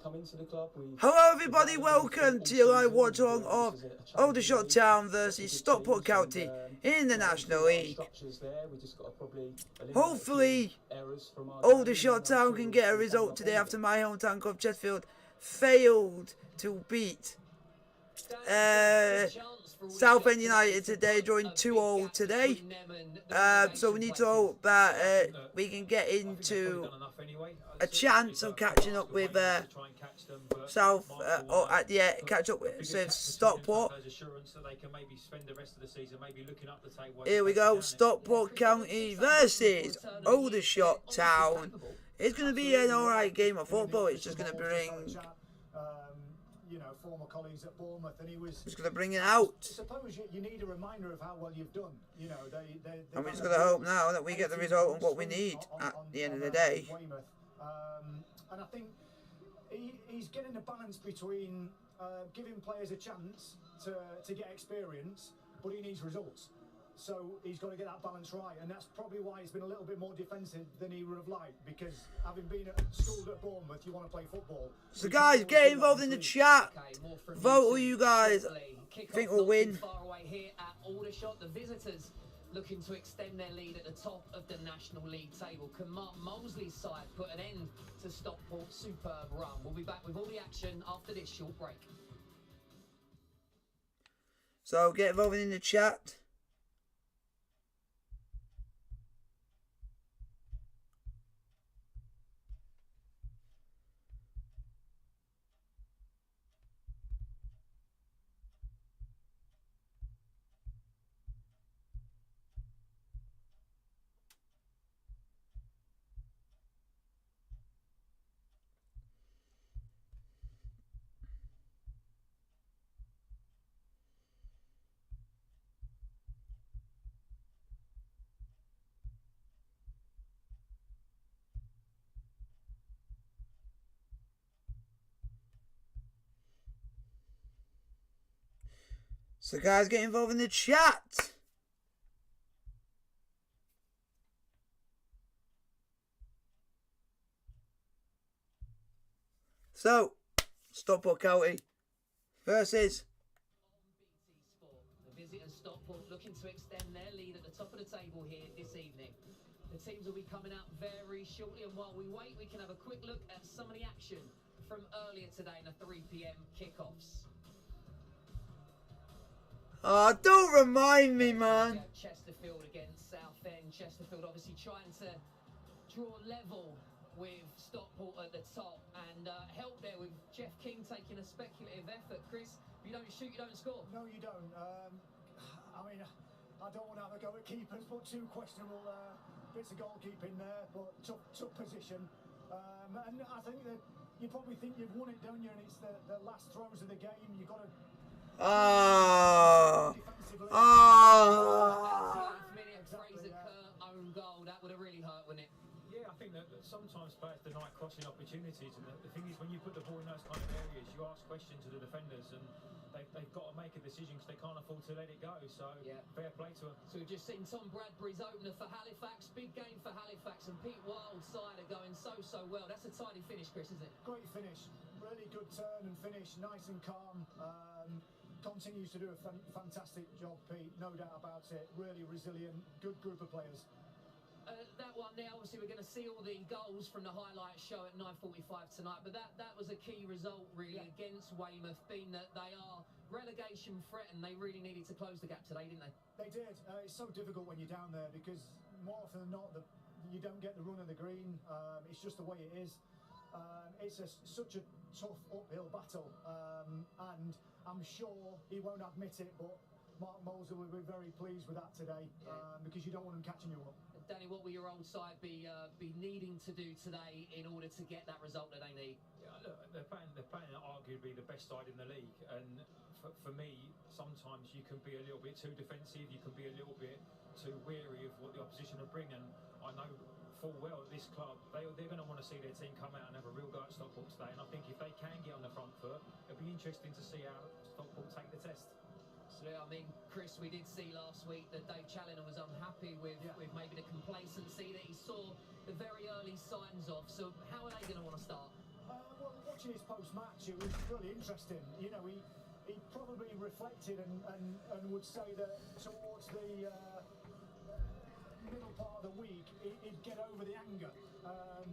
come into the club. Hello everybody, welcome to your live watch along of Aldershot Town versus Stockport County in the National League. Hopefully Aldershot Town can get a result today after my hometown club Chesterfield failed to beat Southend United today, drawing 2-2 today. So we need to hope that we can get into a chance of catching up with catch up with Stockport. Here we go, Stockport County versus Aldershot Town. It's going to be an alright game of football. It's just going to bring, former colleagues at Bournemouth, and he was just going to bring it out. Suppose you need a reminder of how well you've done. And we're just going to hope now that we get the result and what we need at the end of the day. And I think he's getting a balance between giving players a chance to get experience, but he needs results. So he's got to get that balance right, and that's probably why he's been a little bit more defensive than he would have liked, because having been schooled at Bournemouth, you want to play football. So guys, get involved in the chat. Vote who you guys think will win. Far away here at Aldershot, the visitors looking to extend their lead at the top of the National League table. Can Mark Molesley's side put an end to Stockport's superb run? We'll be back with all the action after this short break. So get involved in the chat. So guys, get involved in the chat. So, Stockport County versus the visitors Stockport looking to extend their lead at the top of the table here this evening. The teams will be coming out very shortly, and while we wait, we can have a quick look at some of the action from earlier today in the 3 PM kickoffs. Oh, don't remind me, man. Chesterfield against Southend. Chesterfield obviously trying to draw level with Stockport at the top, and help there with Jeff King taking a speculative effort. Chris, if you don't shoot, you don't score. No, you don't. I mean, I don't want to have a go at keepers, but two questionable bits of goalkeeping there, but tough position. And I think that you probably think you've won it, don't you? And it's the last throws of the game. You've got to. Own goal, that would have really hurt, wouldn't it? Yeah, I think that sometimes players deny crossing opportunities, and the thing is, when you put the ball in those kind of areas, you ask questions to the defenders, and they've got to make a decision because they can't afford to let it go. So yeah, fair play to them. So we've just seen Tom Bradbury's opener for Halifax. Big game for Halifax, and Pete Wild's side are going so well. That's a tidy finish, Chris, isn't it? Great finish, really good turn and finish, nice and calm. Continues to do a fantastic job, Pete, no doubt about it. Really resilient, good group of players. That one there, obviously we're going to see all the goals from the highlight show at 9:45 tonight, but that was a key result really against Weymouth, being that they are relegation threatened. They really needed to close the gap today, didn't they? They did. It's so difficult when you're down there, because more often than not you don't get the run of the green. It's just the way it is. It's such a tough uphill battle, and I'm sure he won't admit it, but Mark Molesley will be very pleased with that today, because you don't want him catching you up. Danny, what will your old side be needing to do today in order to get that result that they need? Yeah, look, they're playing arguably the best side in the league, and for me, sometimes you can be a little bit too defensive, you can be a little bit too weary of what the opposition will bring, and I know full well at this club they're going to want to see their team come out and have a real go at Stockport today, and I think if they can get on the front foot, it'll be interesting to see how Stockport take the test. Absolutely. I mean, Chris, we did see last week that Dave Challoner was unhappy with maybe the complacency that he saw the very early signs of. So how are they going to want to start? Well, what watching his post-match, it was really interesting. You know, he probably reflected and would say that towards the middle part of the week, he'd get over the anger.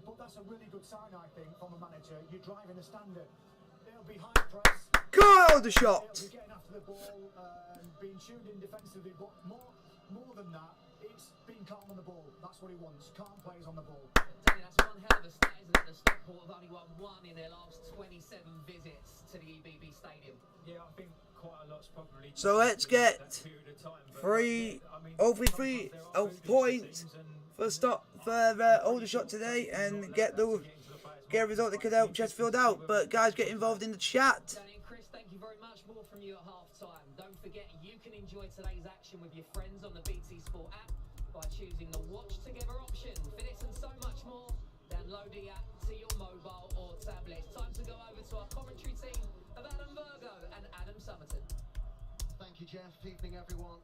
But that's a really good sign, I think, from a manager. You're driving the standard. It'll be high press. Good Aldershot. It'll be getting after the ball, being tuned in defensively, but more than that, it's being calm on the ball. That's what he wants. Calm players on the ball. Danny, that's one hell of a stat, isn't it? The Stockport have only won one in their last 27 visits to the EBB Stadium. Yeah, I think quite a lot's probably. So let's get that period of time, but hopefully three points for Aldershot today, and get a result that could help Chesterfield out. But guys, get involved in the chat. Danny and Chris, thank you very much. More from you at half-time. Don't forget, you can enjoy today's action with your friends on the BT Sport app by choosing the Watch Together option. For this and so much more, download the app to your mobile or tablet. It's time to go over to our commentary team of Adam Virgo and Adam Summerton. Thank you, Jeff. Evening, everyone.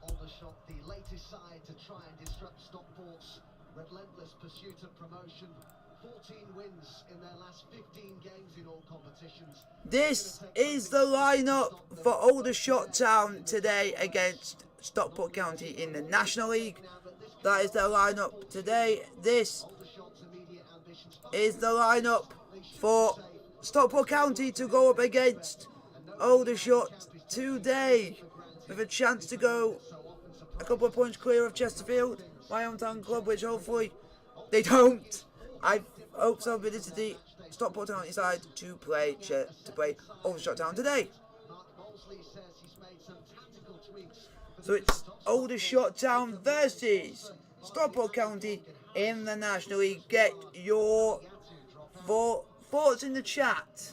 Aldershot, the latest side to try and disrupt Stockport's relentless pursuit of promotion. 14 wins in their last 15 games in all competitions. This is the lineup for Aldershot Town today against Stockport County in the National League. That is their lineup today. This is the lineup for Stockport County to go up against Aldershot today, with a chance to go a couple of points clear of Chesterfield, my hometown club, which hopefully they don't. I hope so, but this is the Stockport County side to play Aldershot Town today. So it's Aldershot Town versus Stockport County in the National League. Get your thoughts in the chat.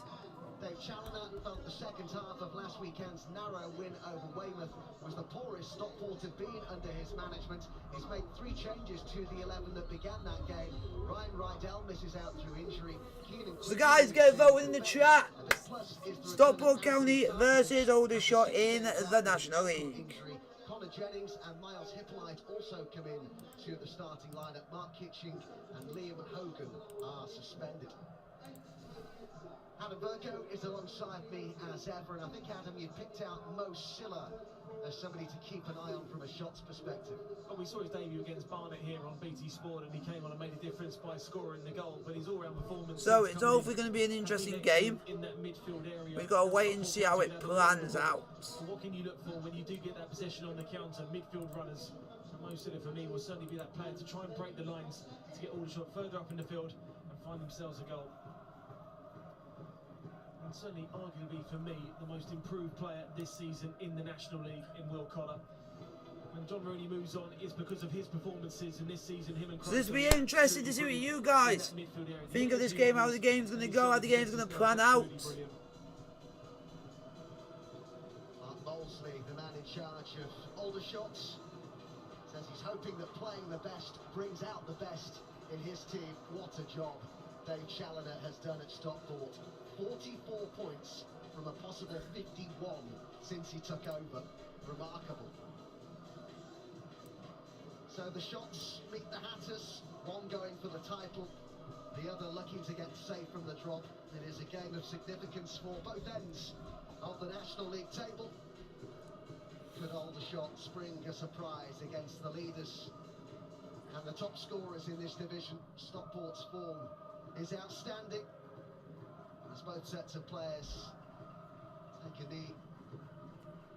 Dave Challoner felt the second half of last weekend's narrow win over Weymouth was the poorest Stockport had been under his management. He's made 3 changes to the 11 that began that game. Ryan Rydell misses out through injury. So guys, get voting in the chat. Stockport County versus Aldershot in the National League. Connor Jennings and Miles Hippolyte also come in to the starting lineup. Mark Kitching and Liam Hogan are suspended. Adam Virgo is alongside me as ever, and I think, Adam, you picked out Mo Silla as somebody to keep an eye on from a shots perspective. Well, we saw his debut against Barnet here on BT Sport, and he came on and made a difference by scoring the goal, but his all-round performance... So it's hopefully going to be an interesting game. In that midfield area, We've got to wait and see how it plans out. What can you look for when you do get that possession on the counter? Midfield runners. Mo Silla, for me, will certainly be that player to try and break the lines, to get Aldershot further up in the field and find themselves a goal. And certainly, arguably for me, the most improved player this season in the National League in Will Collar. When John Rooney moves on, it's because of his performances in this season. Him and So this will be interesting to see what you guys think of this game, how the game's going to go, how the game's going to plan out. Mark Molesley, the man in charge of Aldershot, says he's hoping that playing the best brings out the best in his team. What a job Dave Challoner has done at Stockport. 44 points from a possible 51 since he took over. Remarkable. So the shots meet the Hatters, one going for the title, the other looking to get safe from the drop. It is a game of significance for both ends of the National League table. Could Aldershot spring a surprise against the leaders and the top scorers in this division? Stockport's form is outstanding, as both sets of players take a knee.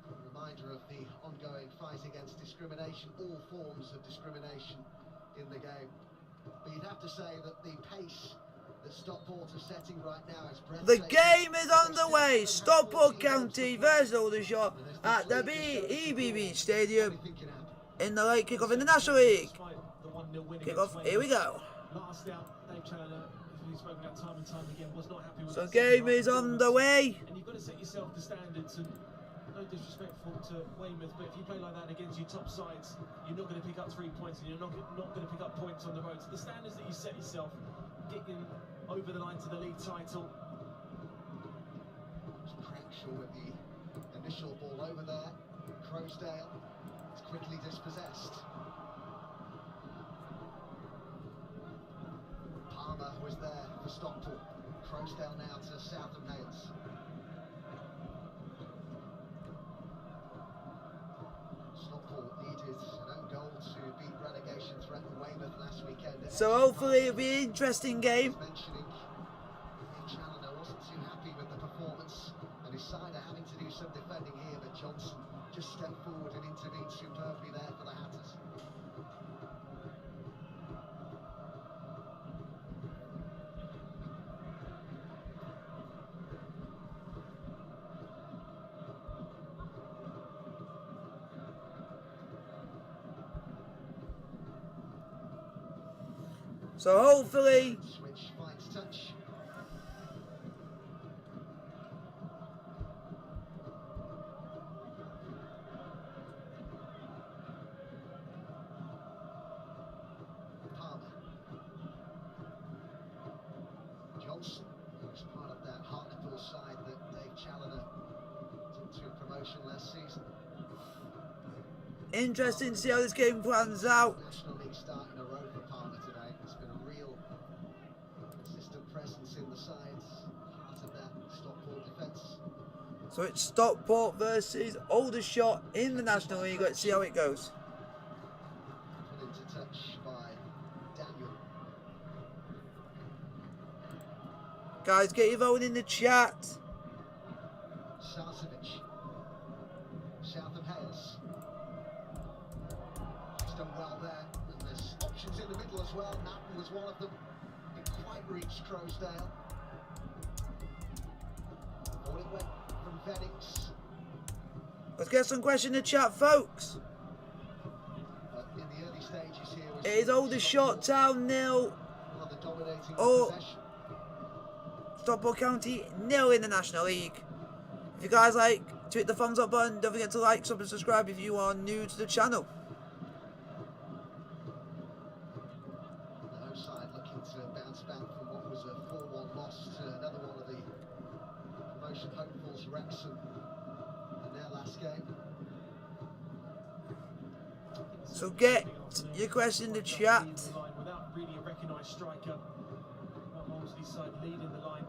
A reminder of the ongoing fight against discrimination, all forms of discrimination in the game. But you'd have to say that the pace that Stockport are setting right now is breathtaking. The game is underway. Stockport County versus Aldershot at the EBB Stadium in the late kickoff in the National League. Kickoff, here we go. Last out, Dave Challoner, who's spoken about time and time again, was not happy with So that game second is half underway. And you've got to set yourself the standards, and no disrespectful to Weymouth, but if you play like that against your top sides, you're not going to pick up 3 points, and you're not going to pick up points on the road. So the standards that you set yourself, getting over the line to the league title. Crackshaw with the initial ball over there. Crowsdale is quickly dispossessed. Palmer was there for Stockport. Croasdale now to Southam Hales. Stockport needed an own goal to beat relegation threatened Weymouth last weekend. So hopefully it'll be an interesting game. Mentioning Challoner wasn't too happy with the performance, and his side are having to do some defending here, but Johnson just stepped forward and intervened superbly there for the Hatters. So hopefully Switch finds touch. Palmer. Johnson, who's part of that Hartlepool side that Dave Challoner took to promotion last season. interesting to see how this game plans out. National League start in a row for Palmer today. It's been a real consistent presence in the sides, part of that Stockport defence. So it's Stockport versus Aldershot in the National League. Let's see how it goes. Put into touch by Daniel. Guys, get your vote in the chat. Sarcevic. Southam Hales. He's done well there. And there's options in the middle as well. Natton was one of them. Didn't quite reach Croasdale. Ball went from Vennings. Let's get some questions in the chat, folks. But in the early stages here was It is Aldershot Town 0. rather dominating Oh. possession. Stockport County 0 in the National League. If you guys like, hit the thumbs up button. Don't forget to like, sub and subscribe if you are new to the channel. The home side looking to bounce back from what was a 4-1 loss to another one of the promotion hopefuls, Wrexham, in their last game. So get your question in the chat. Without really a recognised striker, Molesley's side leading the line.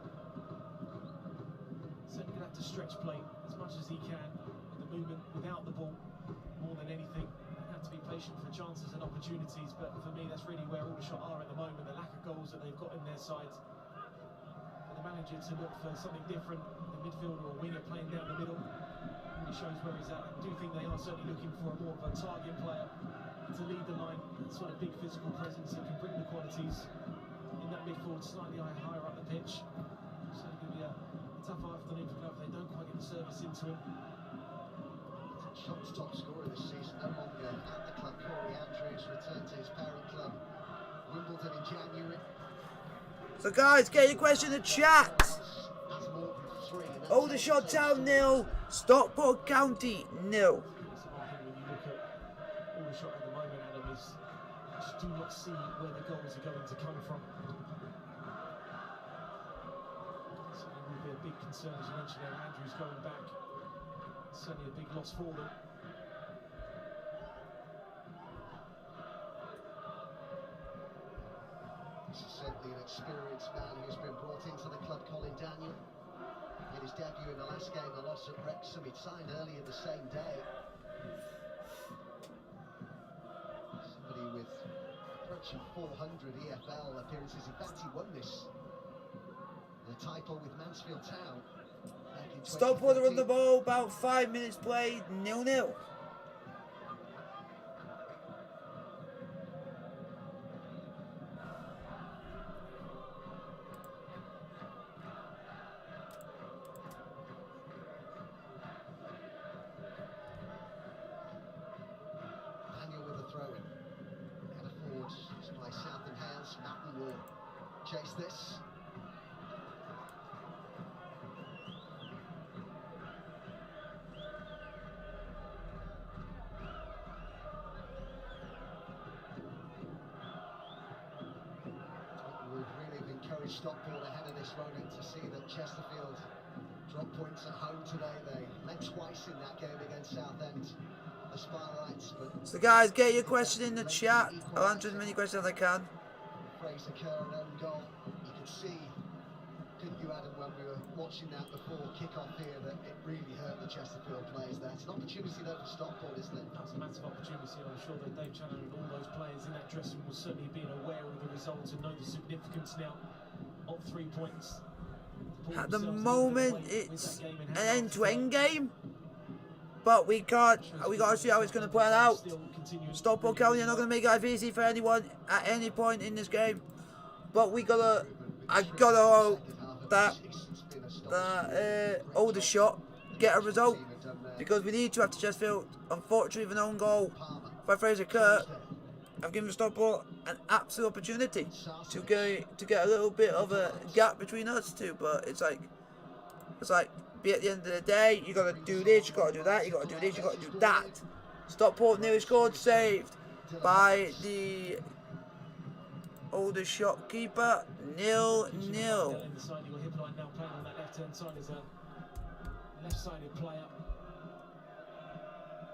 Certainly going to have to stretch play as much as he can with the movement without the ball more than anything. They have to be patient for chances and opportunities, but for me that's really where Aldershot are at the moment, the lack of goals that they've got in their sides. For the manager to look for something different, the midfielder or winger playing down the middle, really shows where he's at. I do think they are certainly looking for a more of a target player to lead the line, that sort of big physical presence that can bring the qualities in that midfield slightly higher up the pitch. So it's going to be a tough afternoon for Clough if they don't quite get the service into him. Shot's top scorer this season, no longer at the club. Corey Andrews returned to his parent club, Wimbledon, in January. So guys, get your question in the chat. Has more than 3, and that's Aldershot Town 0, Stockport County 0. That's the one thing when you look at Aldershot at the moment, Adam, is you just do not see where the goals are going to come from. So it will be a big concern, as you mentioned there, Andrews going back. Certainly a big loss for them. This is certainly an experienced man who's been brought into the club, Colin Daniel. Made his debut in the last game, a loss at Wrexham. He'd signed earlier the same day. Somebody with approaching 400 EFL appearances. In fact, he won the title with Mansfield Town back in Stockport are on 2013. the ball, about 5 minutes played, 0-0. Daniel with the throw in. Header forward just by Southam Hales. Natton will chase this. Would really have encouraged Stockport ahead of this moment to see that Chesterfield dropped points at home today. They led twice in that game against Southend. The Sparlights, but So guys, get your question in the chat. I'll answer as many questions as I can. Fraser Kerr, an own goal. You can see couldn't Adam, when we were watching that before kick-off here, that it really hurt the Chesterfield players there. It's an opportunity though for Stockport, isn't it? That's a massive opportunity, and I'm sure that Dave Chandler and all those players in that dressing room will certainly be aware of the results and know the significance now of 3 points. At the moment, it's an end-to-end game, but we got to see how it's going to play out. Stockport County are not going to make life easy for anyone at any point in this game, but I gotta hope that Aldershot get a result, because we need to after Chesterfield. Unfortunately, with an own goal by Fraser Kirk, I've given Stockport an absolute opportunity to get a little bit of a gap between us two, but it's like be at the end of the day, you gotta do this, you gotta do that, you gotta do this, you gotta do that. Stockport nearly scored, saved by the Aldershot keeper. 0-0. Left-sided player.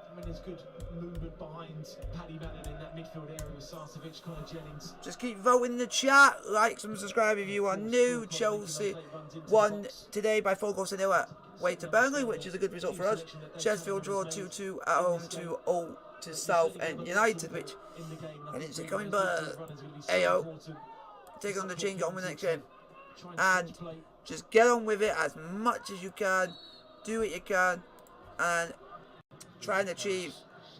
I mean, there's good movement behind Paddy Bannon in that midfield area with Sarcevic, Connor Jennings. Just keep voting in the chat, like, subscribe if you are new. Chelsea won today by 4 goals to 0 away to Burnley, which is a good result for us. Chesterfield draw 2-2 at home to Southend United, which I didn't see coming, but Ayo, take on the chin, get on with the next game, and just get on with it as much as you can, do what you can, and try and achieve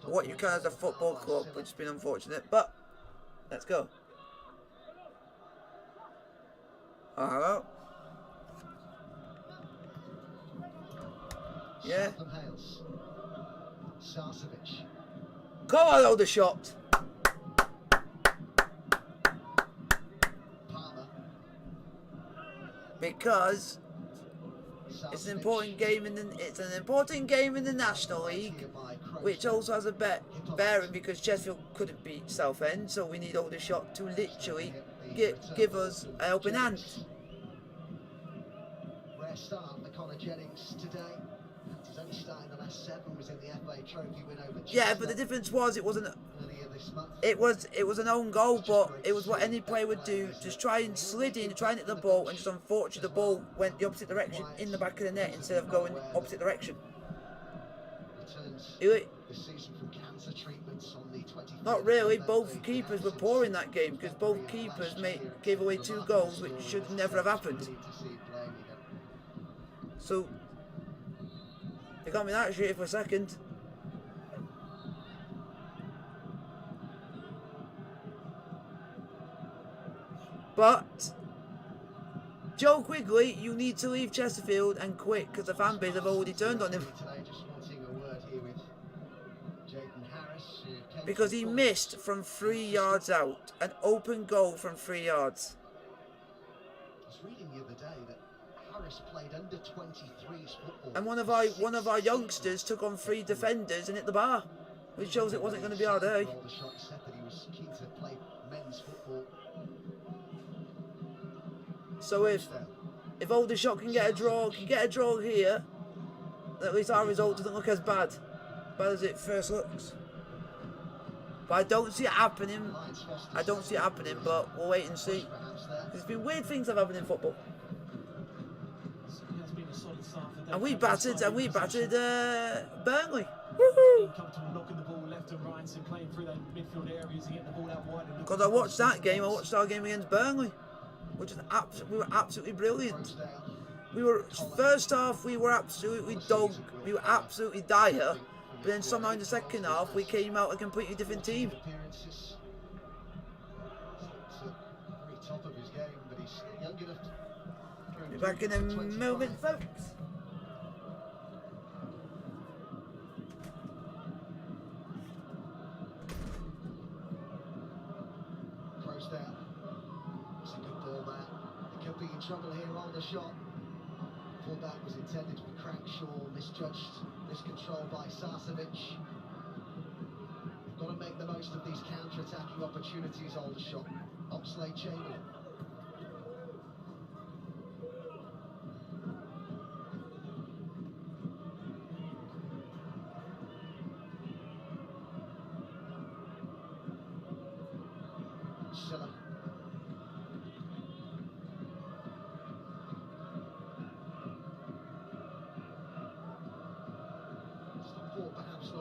what you can as a football club, which has been unfortunate, but let's go. Oh, hello. Yeah. Sarcevic. Go on, Aldershot. Because it's an important game in the National League, which also has a bearing because Chesterfield couldn't beat Southend, so we need Aldershot to literally give us a helping hand. Rare start for Connor Jennings today. He's only started the last 7, was in the FA Trophy win over Chester. Yeah, but the difference was it was an own goal, but it was what any player would do. Just try and slid in, try and hit the ball, and just unfortunately the ball went the opposite direction in the back of the net instead of going opposite direction. Not really, both keepers were poor in that game because both keepers gave away 2 goals which should never have happened. So they got me that shit for a second. But Joe Quigley, you need to leave Chesterfield and quick because the fan base have already turned on him. Because he missed from 3 yards out, an open goal from 3 yards. I was reading the other day that Harris played under 23s football. And one of our youngsters took on 3 defenders and hit the bar, which shows it wasn't going to be our day. Aldershot said that he was keen to play men's football. So if Aldershot can get a draw here, at least our result doesn't look as bad as it first looks. But I don't see it happening. But we'll wait and see. There's been weird things that have happened in football. And we battered Burnley. Woohoo! Because I watched that game. I watched our game against Burnley, which is we were absolutely brilliant. First half we were absolutely dire, but then somehow in the second half we came out a completely different team. Be back in a moment, folks. Trouble here on the shot. Fullback was intended for Crackshaw, misjudged, miscontrolled by Sarcevic. Got to make the most of these counter-attacking opportunities, Aldershot. Oxlade Chamberlain.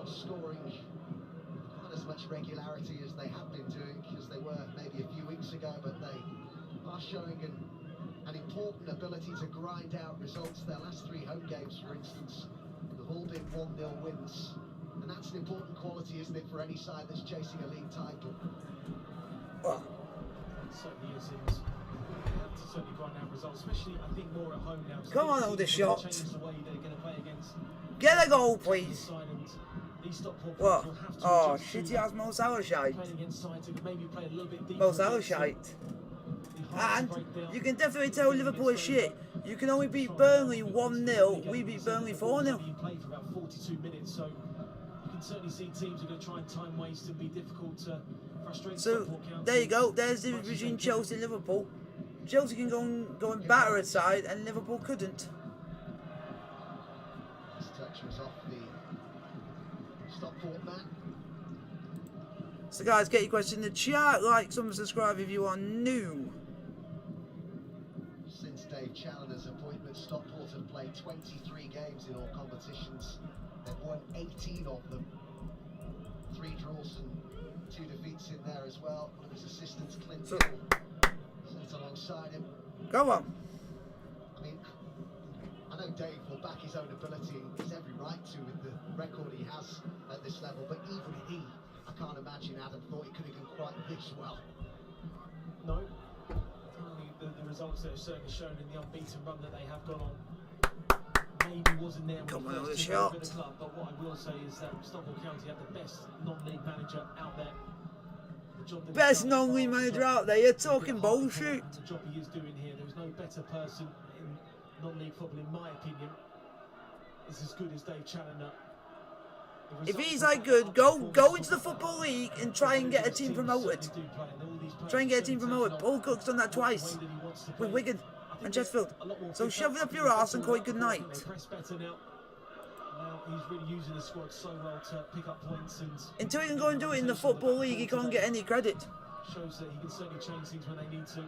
not scoring quite as much regularity as they have been doing, as they were maybe a few weeks ago, but they are showing an important ability to grind out results. Their last 3 home games, for instance, have all been 1-0 wins. And that's an important quality, isn't it, for any side that's chasing a league title? Oh. It certainly is. They have to certainly grind out results, especially, I think, more at home now. Come on, Aldershot. Change the way they're going to play against. Get a goal, please. These Stockport What? will have to Oh, adjust shitty to ass Most Aldershot. playing against sides who maybe play a little bit deeper. Most against them. Aldershot. Be hard to And break down. you can definitely tell Liverpool is shit. You can only beat Burnley 1-0. We beat Burnley 4-0. You played for about 42 minutes, so you can certainly see teams are going to try and time waste and be difficult to frustrate. So Stockport County. there you go. There's the difference between Chelsea and Liverpool. Chelsea can go and batter a side, and Liverpool couldn't. This touch was off the Stockport man. So guys, get your question in the chat. Like, subscribe if you are new. Since Dave Challoner's appointment, Stockport have played 23 games in all competitions. They've won 18 of them. 3 draws and 2 defeats in there as well. One of his assistants, Clint So- Hill, sat alongside him. Go on. I mean, I know Dave will back his own ability, and he's every right to with the record he has at this level, but even he, I can't imagine Adam thought he could have done quite this well. No. Only the results that have certainly shown in the unbeaten run that they have gone on maybe wasn't there when Come the on, first Aldershot. two over the club, but what I will say is that Stockport County have the best non-league manager out there. The job that he's Best done non-league far manager short out there. You're of talking the hard bullshit. work and the job he is doing here. There is no better person in non-league football, in my opinion, is as good as Dave Challoner. The If results he's of like that good, go performance into the of Football that, League and try and get a team promoted. certainly do play, and all these players Try and get a team certainly promoted. taken Paul on Cook's done that the way twice that he wants to with play. Wigan I think and there's Sheffield. a lot more So pick shove it up I your think arse and they're call it good better night. They press better now. Now he's really using the squad so well to pick up points, and Until he can go and do it in the Football League, he can't get any credit. shows that he can certainly change things when they need to.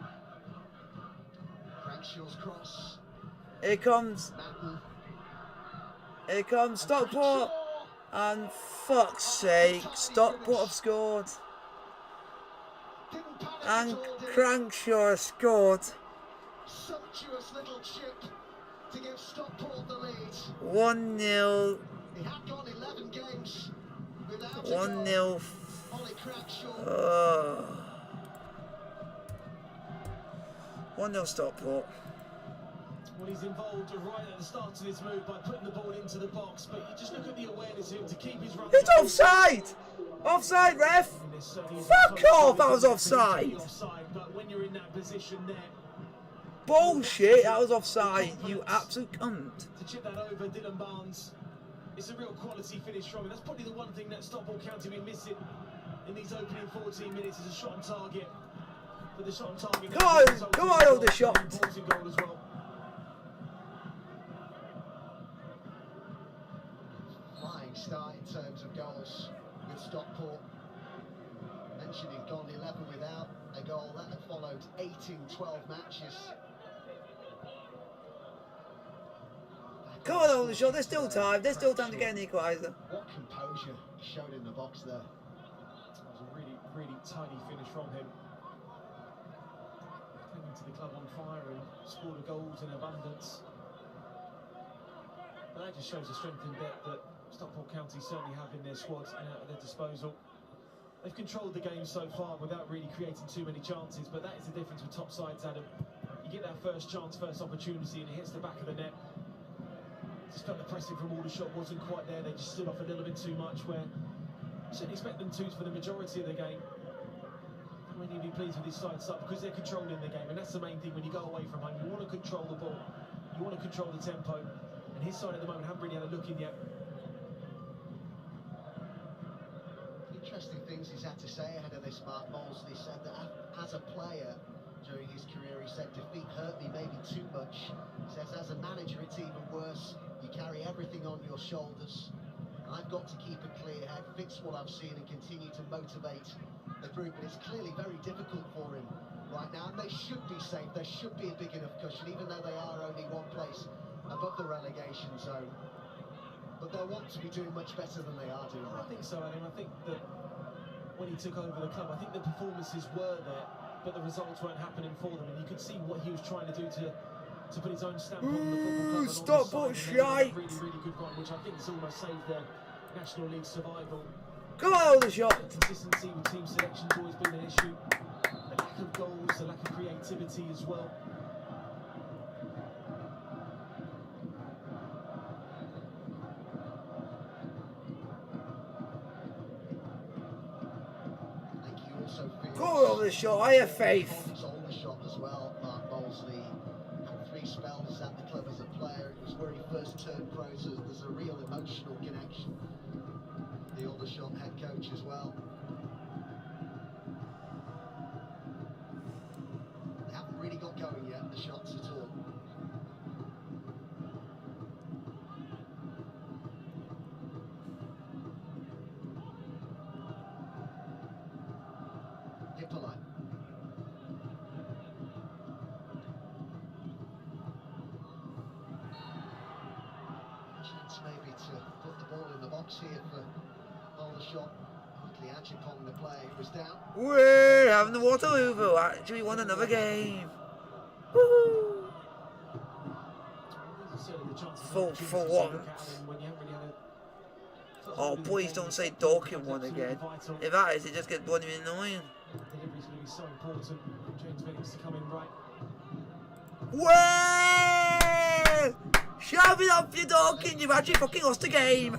Crankshaw's cross. Here comes. Matten. Here comes Stockport. And fuck's sake, Stockport have scored. Didn't panic And at all, did he? Crankshaw has scored. Sumptuous little chip to give Stockport the lead. 1-0. He had gone 11 games without a 1-0. goal. Ollie Cranshaw. 1-0 Stockport. Well, he's involved right at the start of this move by putting the ball into the box, but you just look at the awareness of him to keep his run. It's offside! Offside, ref! Fuck off, that was offside! But when you're in that position there, Bullshit, that was offside, you absolute cunt. to chip that over Dylan Barnes, it's a real quality finish from him. That's probably the one thing that Stockport County been missing in these opening 14 minutes is a shot on target. But the shot on target. Come on, Aldershot. Important goal as well. Flying start in terms of goals with Stockport. Mentioned he'd gone 11 without a goal. That had followed 8 in 12 matches. Come on, Aldershot, there's still time. There's still time to get an equaliser. What composure he showed in the box there. It was a really, really tidy finish from him. Came into the club on fire and scored a goals in abundance. But that just shows the strength and depth that Stockport County certainly have in their squad and at their disposal. They've controlled the game so far without really creating too many chances, but that is the difference with top sides, Adam. You get that first chance, first opportunity, and it hits the back of the net. Just felt the pressing from Aldershot wasn't quite there. They just stood off a little bit too much, where you shouldn't expect them to for the majority of the game. I'm really pleased with his side start because they're controlling the game, and that's the main thing when you go away from home. You want to control the ball, you want to control the tempo, and his side at the moment haven't really had a look in yet. Interesting things he's had to say ahead of this, Mark Molesley said that as a player during his career, he said defeat hurt me maybe too much. He says as a manager it's even worse. You carry everything on your shoulders. I've got to keep a clear head, fix what I've seen and continue to motivate the group. And it's clearly very difficult for him right now, and they should be safe. There should be a big enough cushion, even though they are only one place above the relegation zone. but they'll want to be doing much better than they are doing. I think so, Adam. I think that when he took over the club, I think the performances were there, but the results weren't happening for them, and you could see what he was trying to do to put his own stamp on the football club. Stockport shite. Really, really good run, which I think has almost saved their National League survival. Come on, Aldershot. Consistency with team selection's always been an issue. The lack of goals, the lack of creativity as well. Go Aldershot, I have faith. Aldershot as well. Mark Molesley had 3 spells at the club as a player. It was where he first turned pro, so there's a real emotional connection. The Aldershot head coach as well. They haven't really got going yet, the shots at all. Hippolyte. Chance maybe to put the ball in the box here for Aldershot. Luckily Ajipong the play was down. We're having the Waterloo actually won another game. Woo! For once. Oh, please don't say Dorking won again. If that is, it just gets bloody annoying. Delivery's going to be so important. Jamwinga to come in right. Way! Shove it up, you Dorking! You've actually fucking lost the game.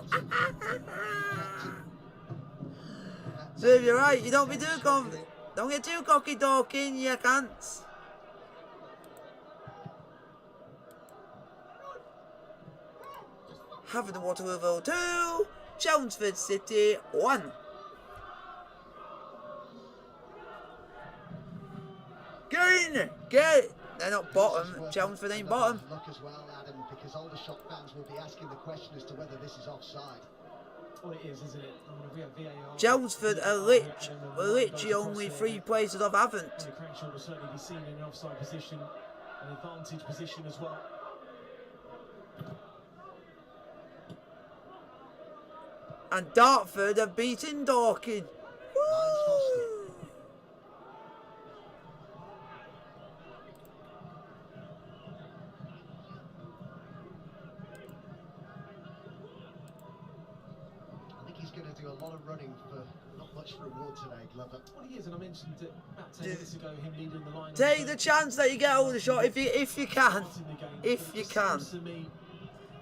So if you're right, you don't be too confident. Don't get too cocky, Dorking. You can't. Having the Waterloo 2, Chelmsford City 1. Get in! Get! They're not bottom. Chelmsford ain't bottom. Look as well, Adam, because Aldershot fans will be asking the question as to whether this is offside. Well, it is, isn't it? I mean, if we have VAR, Chelmsford are literally only 3 places off haven't. Cranshaw will certainly be seen in an offside position, an advantage position as well. And Dartford have beaten Dorking. Woo! I think he's going to do a lot of running for not much reward today, Glover. Well, he is, and I mentioned it about 10 minutes ago, him leading the line. Take the chance that you get Aldershot if you can. If you can.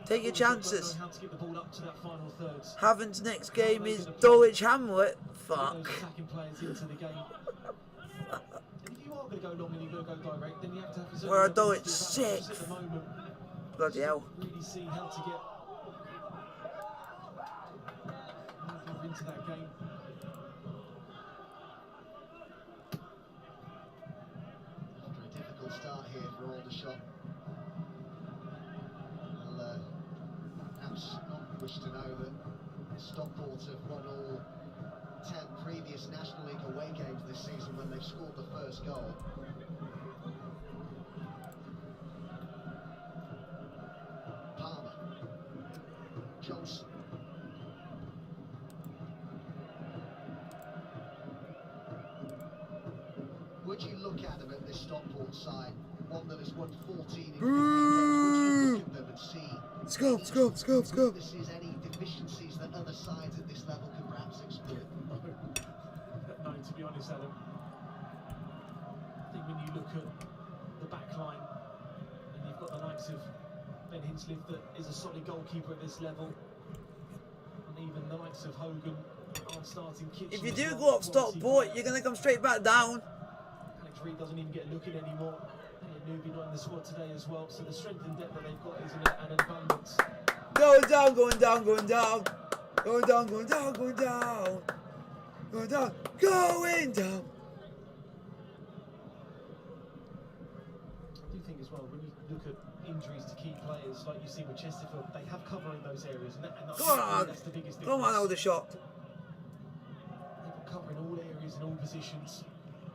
Take your chances. How to get the ball up to that final third. Havant's next game is Dulwich Hamlet. Fuck. Attacking players into the game. If you are going to go long and you're going to go direct, then you have to have a We're a Dulwich 6th. at the moment. Bloody hell. Really see how to get into that game. After a difficult start here for Aldershot. Well, perhaps not wish to know that Stockport have won all 10 previous National League away games this season when they've scored the first goal. Palmer. Johnson. Would you look at them at this Stockport side, one that has won 14 in 15 games, would you look at them and see weaknesses, any deficiencies that other sides at this level can perhaps exploit? No, to be honest, Adam, I think when you look at the back line and you've got the likes of Ben Hinchliffe that is a solid goalkeeper at this level, and even the likes of Hogan aren't starting kitchen. If you do go up Stockport, you're going to come straight back down. Alex Reid doesn't even get a look in anymore. Newbie not in the squad today as well, so the strength and depth that they've got is an abundance. Going down, going down, going down. Going down, going down, going down. Going down, going down. I do think as well, when you look at injuries to key players, like you see with Chesterfield, they have cover in those areas, and that's the biggest difference. Come on, Aldershot. They've got cover in all areas and all positions.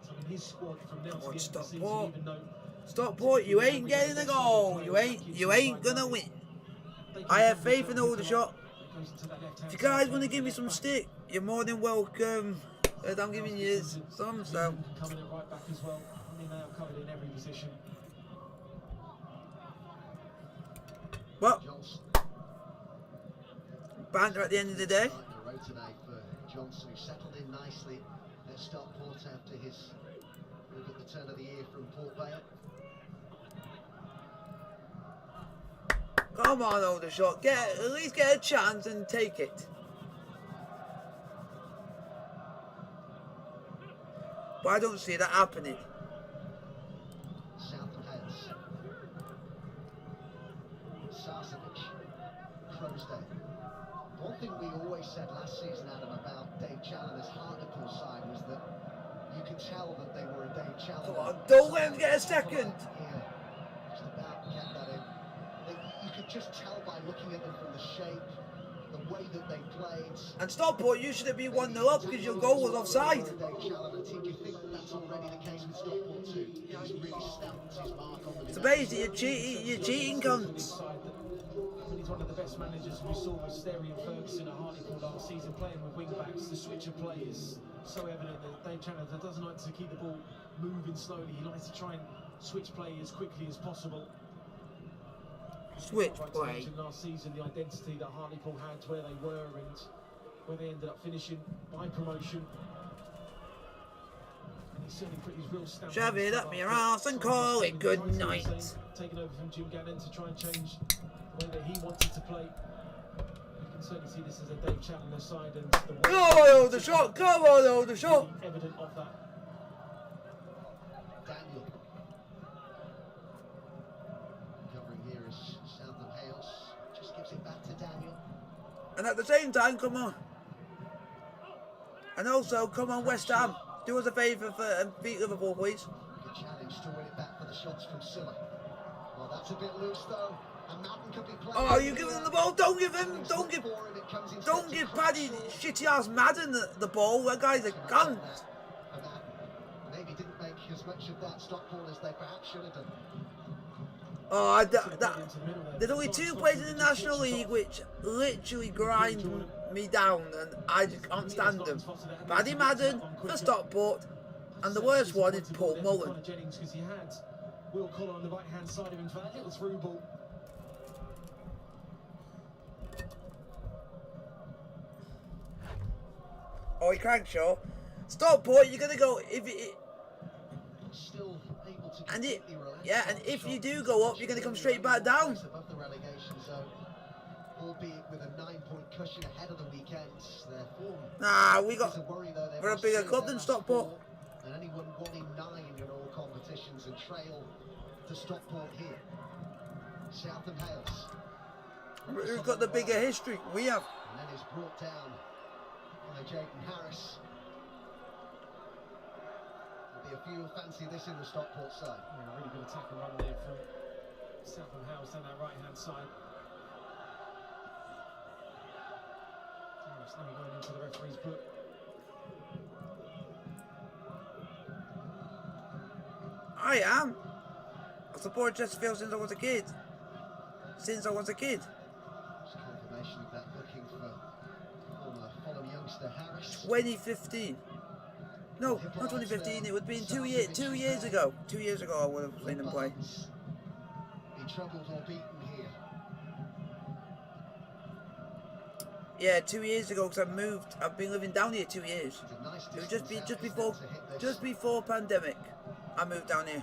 So in his squad from now to the end of the season, Stockport. even though Stockport, you ain't getting a goal. You ain't gonna win. I have faith in Aldershot. Goes into that left-hand If you guys side. want to give me some stick, you're more than welcome. I'm giving you some, so. Coming in right back as well. I mean, they are covered in every position. Well, banter at the end of the day. Today for Johnson, who settled in nicely at Stockport after his move at the turn of the year from Port Vale. Come on, Aldershot, at least get a chance and take it. But I don't see that happening. Southern heads. Sarcevic. Crosdale. One thing we always said last season, Adam, about Dave Challoner's Hartlepool side was that you could tell that they were a Dave Challoner. Come on, don't let him get a second. Yeah, just about kept that in. You could just tell by looking at them from the shape, the way that they played. And Stockport, you should have been 1-0 up because your goal was offside. Dave Challoner team, do you think that's already the case with Stockport too? He's really stamped his mark on them. So basically, you're cheating, cunts. He's one of the best managers we saw with Sterry and Ferguson at Hartlepool last season, playing with wing backs. The switch of play is so evident that Dave Challoner doesn't like to keep the ball moving slowly. He likes to try and switch play as quickly as possible. Switch play. Last season, the identity that Hartlepool had, where they were and where they ended up finishing by promotion. And he's certainly put his real stamp. Shove it up your arse and call it good night. Taking over from Jim Gannon to try and change the way that he wanted to play. You can certainly see this as a Dave Challoner side, and the Come on, Aldershot! Come on, Aldershot! evident of that. Daniel. Covering here is Southern Hales. Just gives it back to Daniel. And at the same time, come on. And also, come on, West Ham. Do us a favour and beat Liverpool, please. Good challenge to win it back for the shots from Silla. Well, that's a bit loose though. And Madden could be playing. Oh, you giving him the ball? Don't give Paddy shitty ass Madden the ball. That guy's a cunt. Maybe didn't make as much of that Stockport as they perhaps should have done. Oh, there's only 2 players in the National League which literally grind me down, and I just can't stand them. Paddy Madden for Stockport, and the worst one is Paul Mullen. Because he had Will Collar on the right hand side of him for that little through ball. Oh, Crankshaw. Stockport, you're gonna go if it. Still able to And it, yeah, and if you do go up, you're gonna come straight back down. Above the relegation zone, albeit with a 9-point cushion ahead of the weekend. Their form Nah, is a worry, though. we're a bigger club than Stockport. And only won 1 in 9 in all competitions and trail to Stockport here. Southern Hales. Who's got the bigger history? We have. And then is brought down by Jaden Harris. There'll be a few who fancy this in the Stockport side. Yeah, really good attack and run there from Southern House down that right hand side. Harris now going into the referee's book. I am. I support Chesterfield since I was a kid. Since I was a kid. Just confirmation of that booking for former Fulham youngster Harris. 2015. No, not 2015. It would be in 2 years. 2 years ago. 2 years ago, I would have seen him play. Be troubled or beaten here. Yeah, 2 years ago, because I've moved. I've been living down here 2 years. It's a nice It was distance just before pandemic. I moved down here.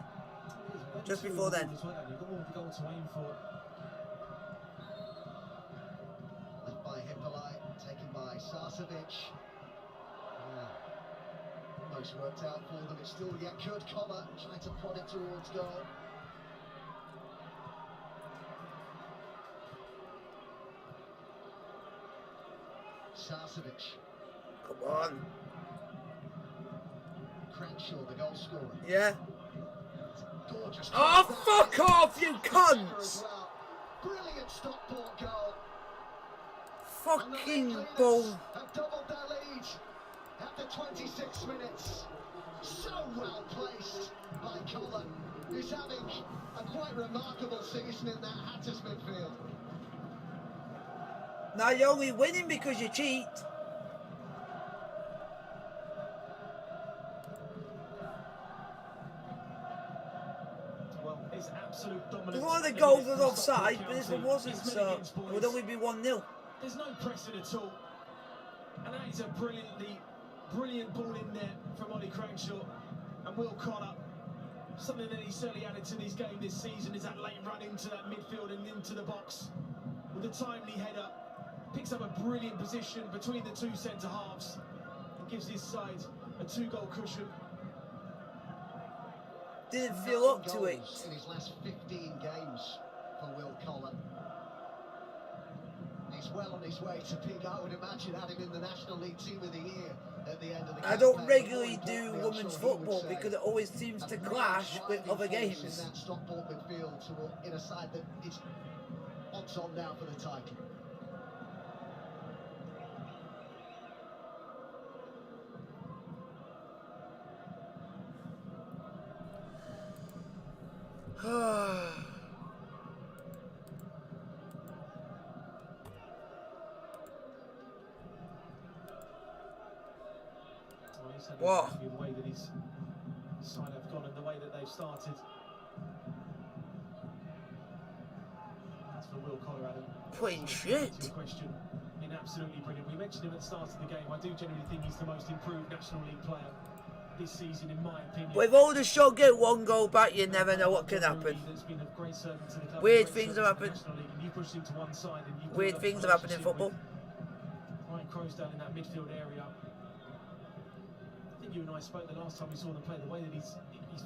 Just before then. You've got more of the goal to aim for. Left by Hippolyte, taken by Sarcevic. Almost worked out for them. It's still yet good. Collar trying to prod it towards goal. Sarcevic. Come on. Cranshaw, the goal scorer. Yeah. Gorgeous. Oh, fuck off, you cunts! Brilliant Stockport goal. Fucking bull. Have doubled their lead after 26 minutes. So well placed by Collar, who's having a quite remarkable season in that Hatters midfield. Now you're only winning because you cheat. Well, it's absolute dominance. Because one of the goals was offside, but this one wasn't, so it would only be 1-0. There's no pressing at all. And that is a brilliant ball in there from Ollie Cranshaw and Will Connor. Something that he certainly added to his game this season is that late run into that midfield and into the box with a timely header. Picks up a brilliant position between the two centre halves and gives his side a 2-goal cushion. Didn't feel up to it. In his last 15 games for Will Connor. He's well on his way to big. I would imagine had him in the National League Team of the Year at the end of the I don't regularly do women's football because it always seems to clash with other games. In that Stockport midfield in a side that is odds on now for the title. What? The way that his side have gone and the way that they've started. That's for Will Connor, Adam. Playing shit. Question. I mean, absolutely brilliant. We mentioned him at the start of the game. I do genuinely think he's the most improved National League player this season, in my opinion. With Aldershot get 1 goal back, you never know what can happen. Weird things have happened. Weird things have happened in football. Ryan Crow's down in that midfield area. I think you and I spoke the last time we saw them play. The way that his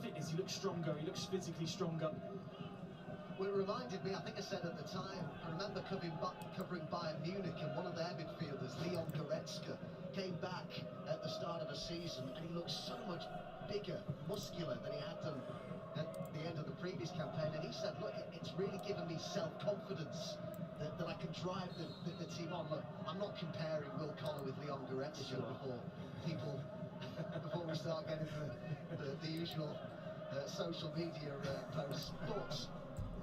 fitness, he looks stronger. He looks physically stronger. Well, it reminded me, I think I said at the time, I remember covering Bayern Munich, and one of their midfielders, Leon Goretzka, came back at the start of the season and he looked so much bigger, muscular than he had done at the end of the previous campaign. And he said, look, it's really given me self-confidence that I can drive the team on. Look, I'm not comparing Will Connor with Leon Goretzka before we start getting the usual social media posts, but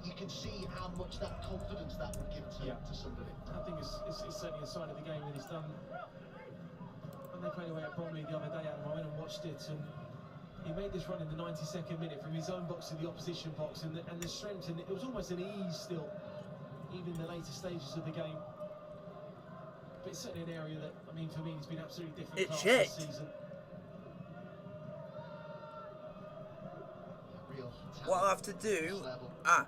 you can see how much that confidence that would give to somebody. I think it's certainly a sign of the game that he's done. When they played away at Bromley the other day, Adam, I went and watched it, and he made this run in the 92nd minute from his own box to the opposition box, and the strength, and it was almost an ease still, even in the later stages of the game. But it's certainly an area that, I mean, for me, he's been absolutely different It's this shit. season. What I'll have to do... now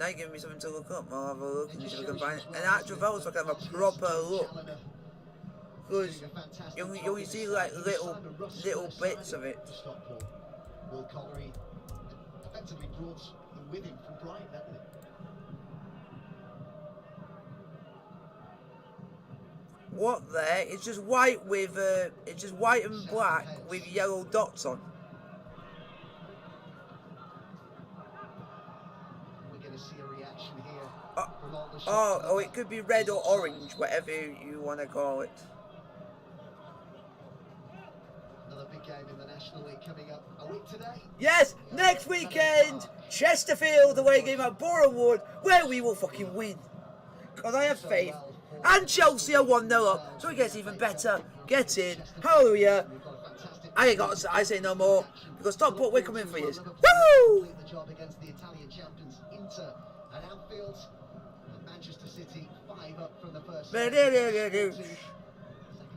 you're giving me something to look up. I'll have a look and see if I can find an actual photo so I can have a proper look. Because you only see like little bits of it. Will Connor effectively brought him with him from Brighton, hadn't he? What there? It's just white with it's just white and black with yellow dots on. Oh, it could be red or orange, whatever you want to call it. Another big game in the National League coming up a week today. Yes, next weekend, Chesterfield away game at Borehamwood, where we will fucking win. Because I have faith. And Chelsea are 1-0 up, so it gets even better. Get in. Hallelujah. I say no more, because Stockport, we're coming for you. Woo! The job against the Italian champions Inter at Anfield. Manchester City 5 up from the first leg. Second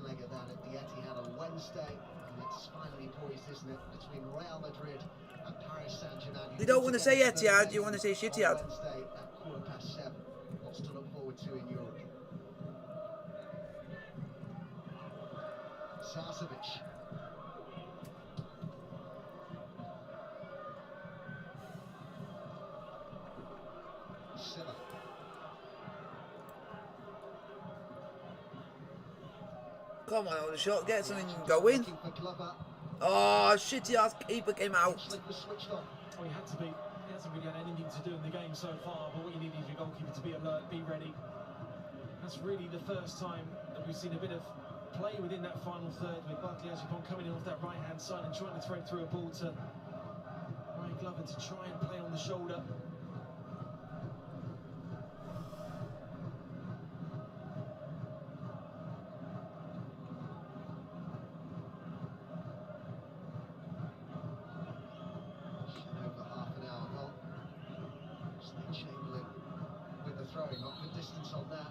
leg of that at the Etihad on Wednesday, and it's finally poised, isn't it, between Real Madrid and Paris Saint-Germain. You don't want to say Etihad, you want to say Shitihad. Wednesday at 7:15. Lots to look forward to in Europe. Sarcevic. Silla. Come on, Aldershot, get something going. Oh, shitty ass keeper came out. Well, he had to be. He hasn't really had anything to do in the game so far, but what you need is your goalkeeper to be alert, be ready. That's really the first time that we've seen a bit of play within that final third, with Barkley Ajipon coming in off that right-hand side and trying to thread through a ball to Ryan Glover to try and play on the shoulder. distance on that.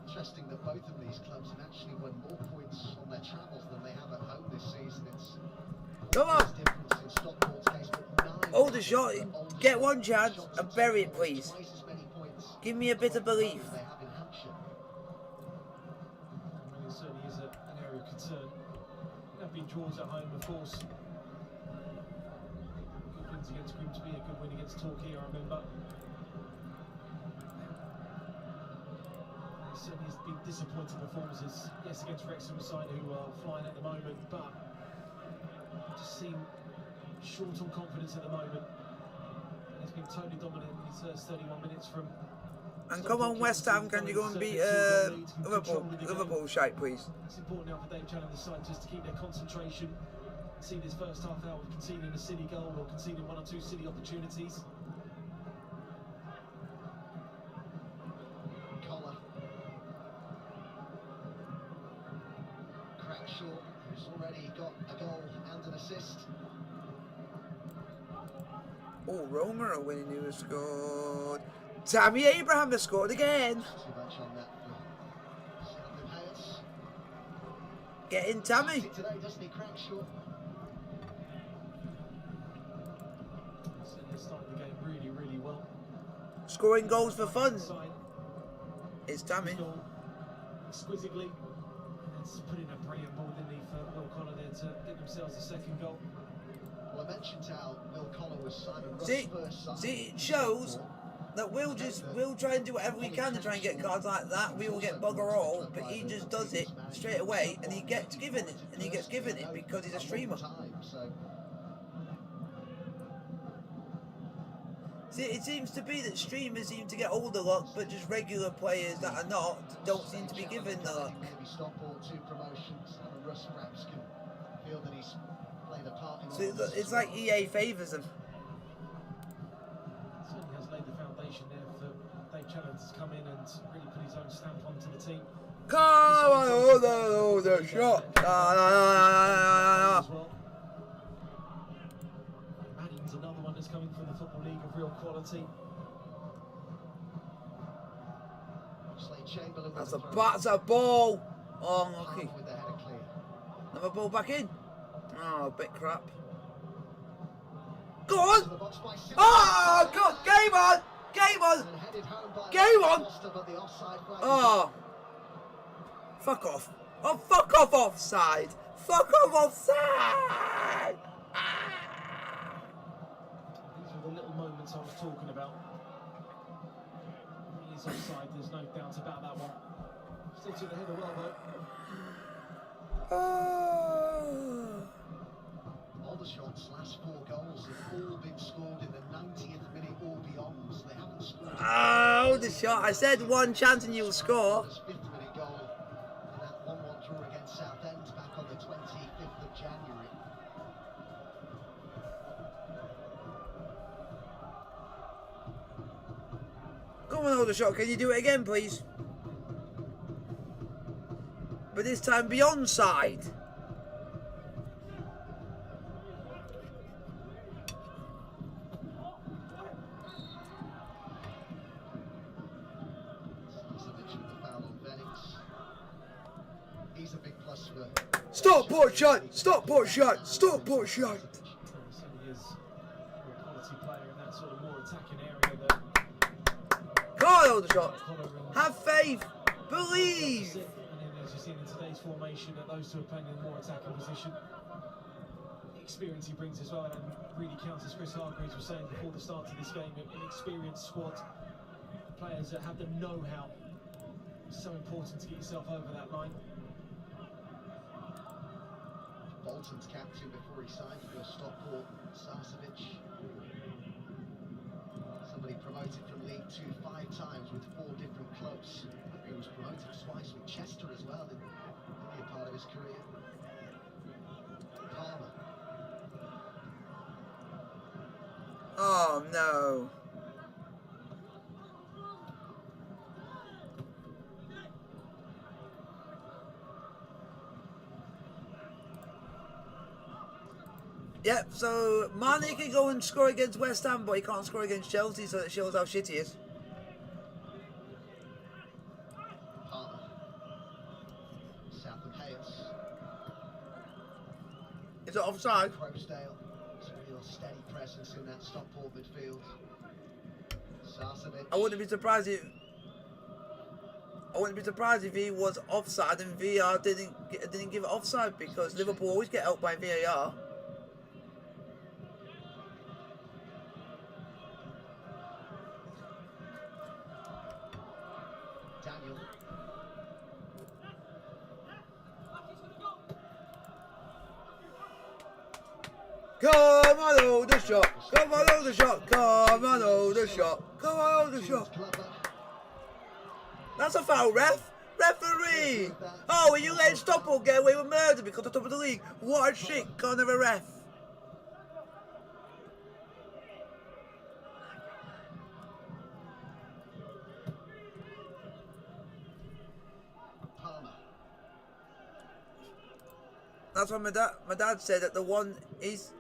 Interesting that both of these clubs have actually won more points on their travels than they have at home this season. It's Come on. difference in Stockport's case, but 9 Aldershot, get one chance and bury it, please. twice as many points Give me a bit of belief. as they have in Hampshire. I mean, it certainly is an area of concern. There have been draws at home, of course. Good wins against Grimsby, a good win against Torquay, I remember. There certainly has been disappointing performances, yes, against Wrexham side who are flying at the moment, but just seem short on confidence at the moment. And he's been totally dominant in his first 31 minutes from. And come on, West Ham, can you go and beat Liverpool shite, please? It's important now for Dave Challenger's side just to keep their concentration. See this first half out with conceding a City goal or conceding 1 or 2 City opportunities. Collar. Crackshaw, who's already got a goal and an assist. Oh, Roma are winning, who has scored. Tammy Abraham has scored again. Too much on that for Southern Hayes. Get in, Tammy. Today, doesn't he, Crackshaw? Certainly starting the game really, really well. Scoring goals for fun. Side. It's Tammy. Goal exquisitely. And it's put in a brilliant ball, didn't he, for Will Collar there to get themselves a second goal. Well, I mentioned how Will Collar was Simon Russ's first sign. See, it shows that we'll try and do whatever we can to try and get cards like that. We will get bugger all, but he just does it straight away, and he gets given it, because he's a streamer. See, it seems to be that streamers seem to get all the luck, but just regular players that are not don't seem to be given the luck. Maybe Stockport 2 promotions. Simon Russ perhaps can feel that he's played a part in. So it's like EA favours them. Certainly has laid the foundation there for Dave Challenger's to come in and really put his own stamp onto the team. Come on, the shot. As well. Manning's another one that's coming from the Football League of real quality. That's a ball. Oh, unlucky. With the header clear. Another ball back in. Oh, a bit crap. Go on! Oh, God! Game on! Game on! Game on! Oh! Fuck off! Oh, fuck off offside! Fuck off offside! These are the little moments I was talking about. He is offside, there's no doubt about that one. Still took the header well though. Aldershot's last 4 goals have all been scored in the 90th minute or beyond. So they haven't scored. Oh, the shot! I said one chance and you'll score. His 5th minute goal in that 1-1 draw against Southend back on the 25th of January. Come on, Aldershot, can you do it again, please? But this time be onside. He's a big plus for Stockport shot! Stockport shot! Stockport shot! Certainly is a quality player in that sort of more attacking area that Come on, Aldershot! Have faith! Believe! and then as you've seen in today's formation that those two are playing in a more attacking position. The experience he brings as well, and really counts, as Chris Hargreaves was saying before the start of this game, an experienced squad, players that have the know-how. It's so important to get yourself over that line. Bolton's captain before he signed for Stockport, Sarcevic. Somebody promoted from League 2 5 times with 4 different clubs. He was promoted twice with Chester as well in a part of his career. Palmer. Oh no. Yep, so Mane can go and score against West Ham, but he can't score against Chelsea, so it shows how shit he is. Palmer. Southam Hales. Is it offside? Rosedale. It's a real steady presence in that Stockport midfield. Sarcevic. I wouldn't be surprised if he was offside and VAR didn't give it offside, because Liverpool always get helped by VAR. Daniel. Come on, Aldershot! Come on, Aldershot! Come on, Aldershot! Come on, Aldershot! That's a foul, ref! Referee! Oh, and you let Stockport get away with murder because of the top of the league. What a shit kind of a ref! Palmer. That's what my dad said that the one is.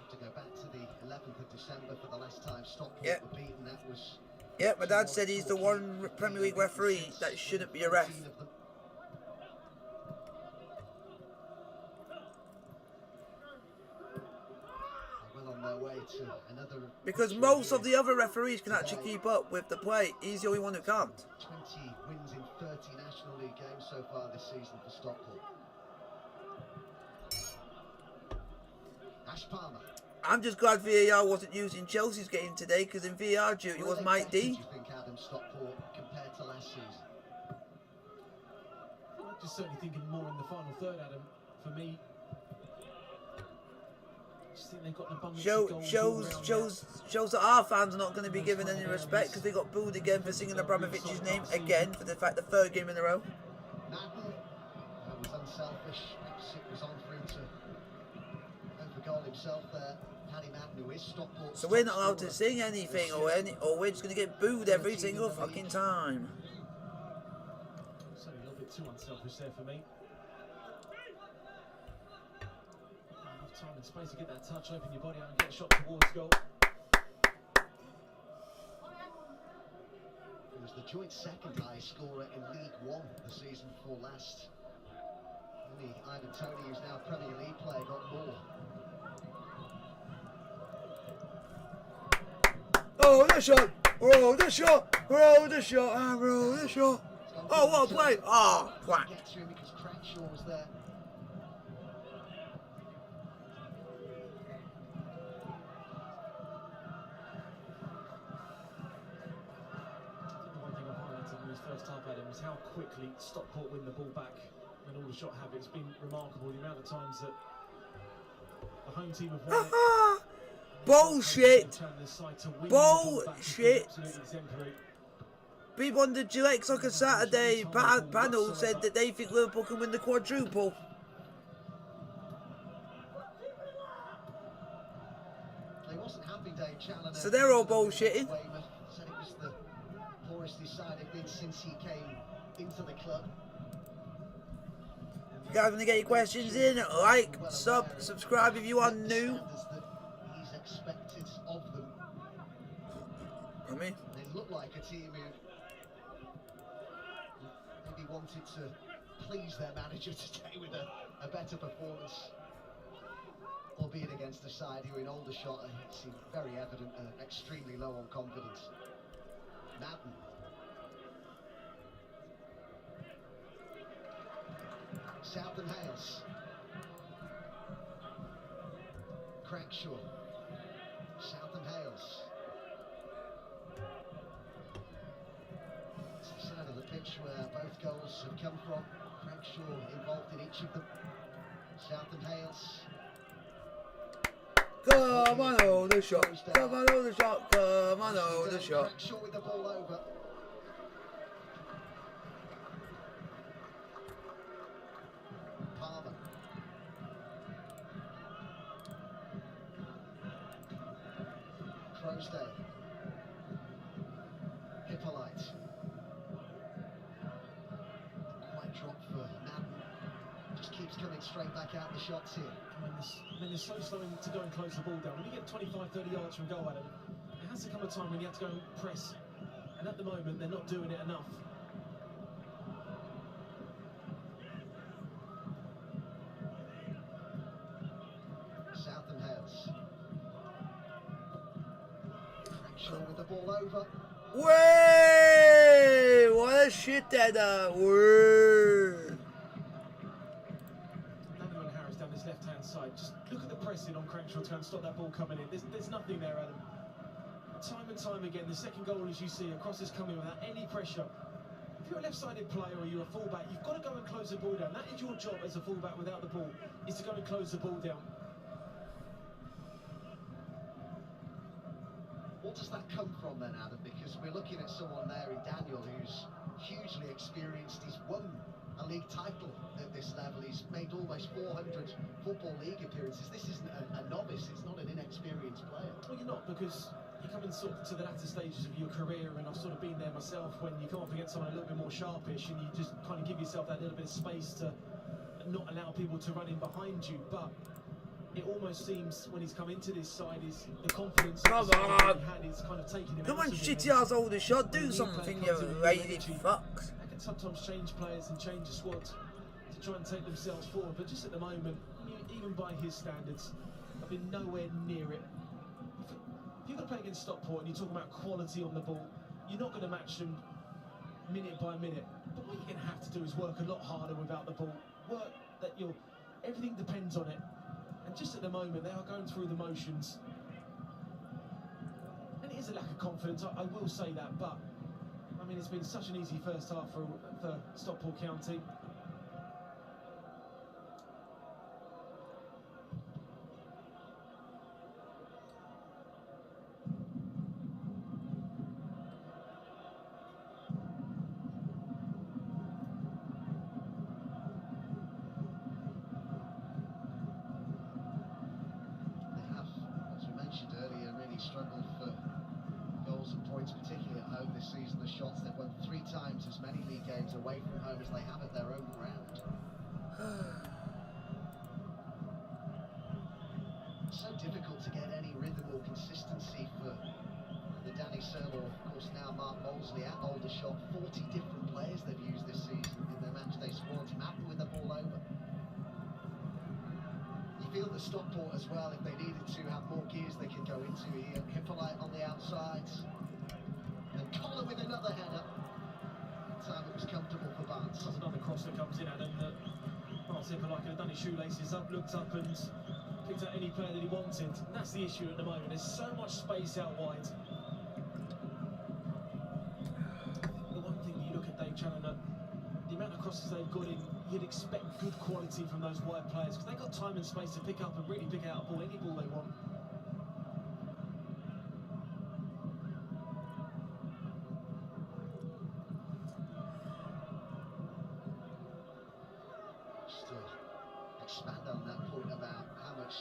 To go back to the 11th of December for the last time Stockport Yep. were beaten, that was. Yep, my dad said he's the one Premier League referee that shouldn't be a ref. Well on their way to another. Because most of the other referees can actually keep up with the play. He's the only one who can't. 20 wins in 30 National League games so far this season for Stockport. Ash Palmer. I'm just glad VAR wasn't used in Chelsea's game today, because in VAR duty was Mike Do D. you think Adam Stockport compared to last season? I'm just certainly thinking more in the final third, Adam. For me, I just think they've got an abundance of goals all around Shows that our fans are not going to be given any respect, because they got booed again for singing Abramovich's name again for the fact the third game in a row. Madden was unselfish. Perhaps it was on for him to overgoal himself there. Paddy Madden, who is Stockport's So we're not top allowed to scorer sing anything, or we're just going to get booed every single fucking time. Certainly a little bit too unselfish there for me. Enough time and space to get that touch, open your body out and get a shot towards goal. He was the joint second highest scorer in League One the season before last. Only Ivan Toney, who's now Premier League player, got more. Oh, the shot! Oh, the shot! Oh, the shot! Oh, the shot! Oh, what a play! Oh, quack! Get to him because Crackshaw was there. The one thing I highlighted in his first half, Adam, is how quickly Stockport win the ball back when Aldershot have it. It's been remarkable the amount of times that the home team have won it. Bullshit! Bullshit! People on the Gillette Soccer Saturday panel said that they think Liverpool can win the quadruple. He wasn't happy, Dave Challoner. So they're all bullshitting. Weymouth said it was the poorest his side had been since he came into the club. You guys want to get your questions in? Like, subscribe if you are new. He's expected of them. I mean, They look like a team who maybe wanted to please their manager today with a better performance, albeit against a side who in Aldershot seemed very evident extremely low on confidence. Madden. Southam Hales. Crackshaw. Southam Hales. It's the side of the pitch where both goals have come from. Crackshaw involved in each of them. Southam Hales. come on, Aldershot! Come on, Aldershot! Come on, Aldershot! Crackshaw with the ball over. Palmer. Rosedale. Hippolyte. Quite drop for Madden. Just keep keeps coming straight back out the shots here. I mean, they're so slow to go and close the ball down. When you get 25, 30 yards from goal, Adam, there has to come a time when you have to go and press. And at the moment, they're not doing it enough. Southam heads. Crackshaw with the ball over. Way! What a shit header! Way! Nanaman Harris down this left-hand side. Just look at the pressing on Crackshaw to try and stop that ball coming in. There's nothing there, Adam. Time and time again, the second goal, as you see, a cross is coming without any pressure. If you're a left-sided player or you're a fullback, you've got to go and close the ball down. That is your job as a fullback without the ball, is to go and close the ball down. What does that come from then, Adam? Because we're looking at someone there in Daniel who's hugely experienced. He's won a league title at this level. He's made almost 400 Football League appearances. This isn't a novice, it's not an inexperienced player. Well, you're not, because you come in sort of to the latter stages of your career, and I've sort of been there myself, when you come up against someone a little bit more sharpish and you just kind of give yourself that little bit of space to not allow people to run in behind you. But it almost seems when he's come into this side, is the confidence Come on! he had is kind of taking him. Come on, out of him. shitty ass Aldershot, do something, you lazy fucks. They can sometimes change players and change the squad to try and take themselves forward, but just at the moment, even by his standards, I've been nowhere near it. If you're going to play against Stockport and you're talking about quality on the ball, you're not going to match them minute by minute. But what you're going to have to do is work a lot harder without the ball. Work that everything depends on it. And just at the moment, they are going through the motions. And it is a lack of confidence, I will say that, but I mean, it's been such an easy first half for Stockport County. Struggled for goals and points, particularly at home this season. The shots, they've won 3 times as many league games away from home as they have at their own ground. So difficult to get any rhythm or consistency for the Danny Searle, or of course now Mark Molesley at Aldershot. 40 different players they've used this season in their matchday squads, happy with the ball over. Feel that Stockport as well, if they needed to have more gears they could go into here. Hippolyte on the outsides, and Collar with another header. Time it was comfortable for Barnes. There's another cross that comes in, Adam, that Hippolyte could have done his shoelaces up, looked up and picked out any player that he wanted. And that's the issue at the moment, there's so much space out wide. The one thing that you look at Dave Challoner, the amount of crosses they've got in, you'd expect good quality from those wide players, because they've got time and space to pick up and really pick out a ball, any ball they want. Just to expand on that point about how much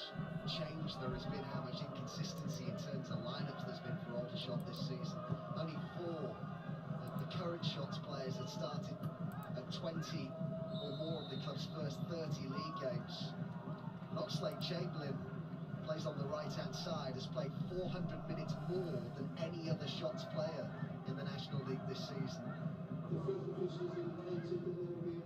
change there has been, how much inconsistency in terms of lineups there's been for Aldershot this season. Only 4 of the current shots players had started at 20 or more of the club's first 30 league games. Oxlade Chamberlain plays on the right-hand side, has played 400 minutes more than any other shots player in the National League this season.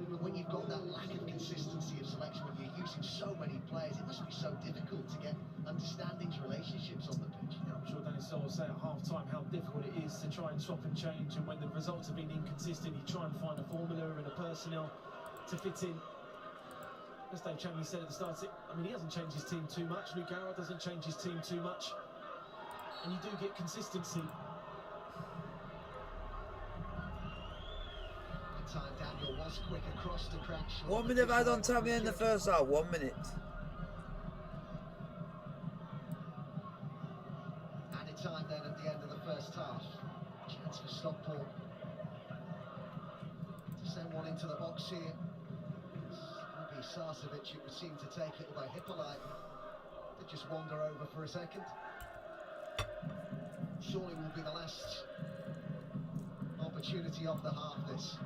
And when you've got that lack of consistency of selection, when you're using so many players, it must be so difficult to get understandings, relationships on the pitch. I'm sure Danny Searle will say at half-time how difficult it is to try and swap and change, and when the results have been inconsistent, you try and find a formula and a personnel to fit in. As Dave Challoner said at the start, I mean, he hasn't changed his team too much. Luke Garrard doesn't change his team too much, and you do get consistency. At time Daniel was quick across to Crackshaw. 1 minute right on time in the first half. 1 minute. Added time then at the end of the first half. Chance for Stockport to send one into the box here. Sarcevic, it would seem to take it, although Hippolyte did just wander over for a second. Surely will be the last opportunity of the half, this.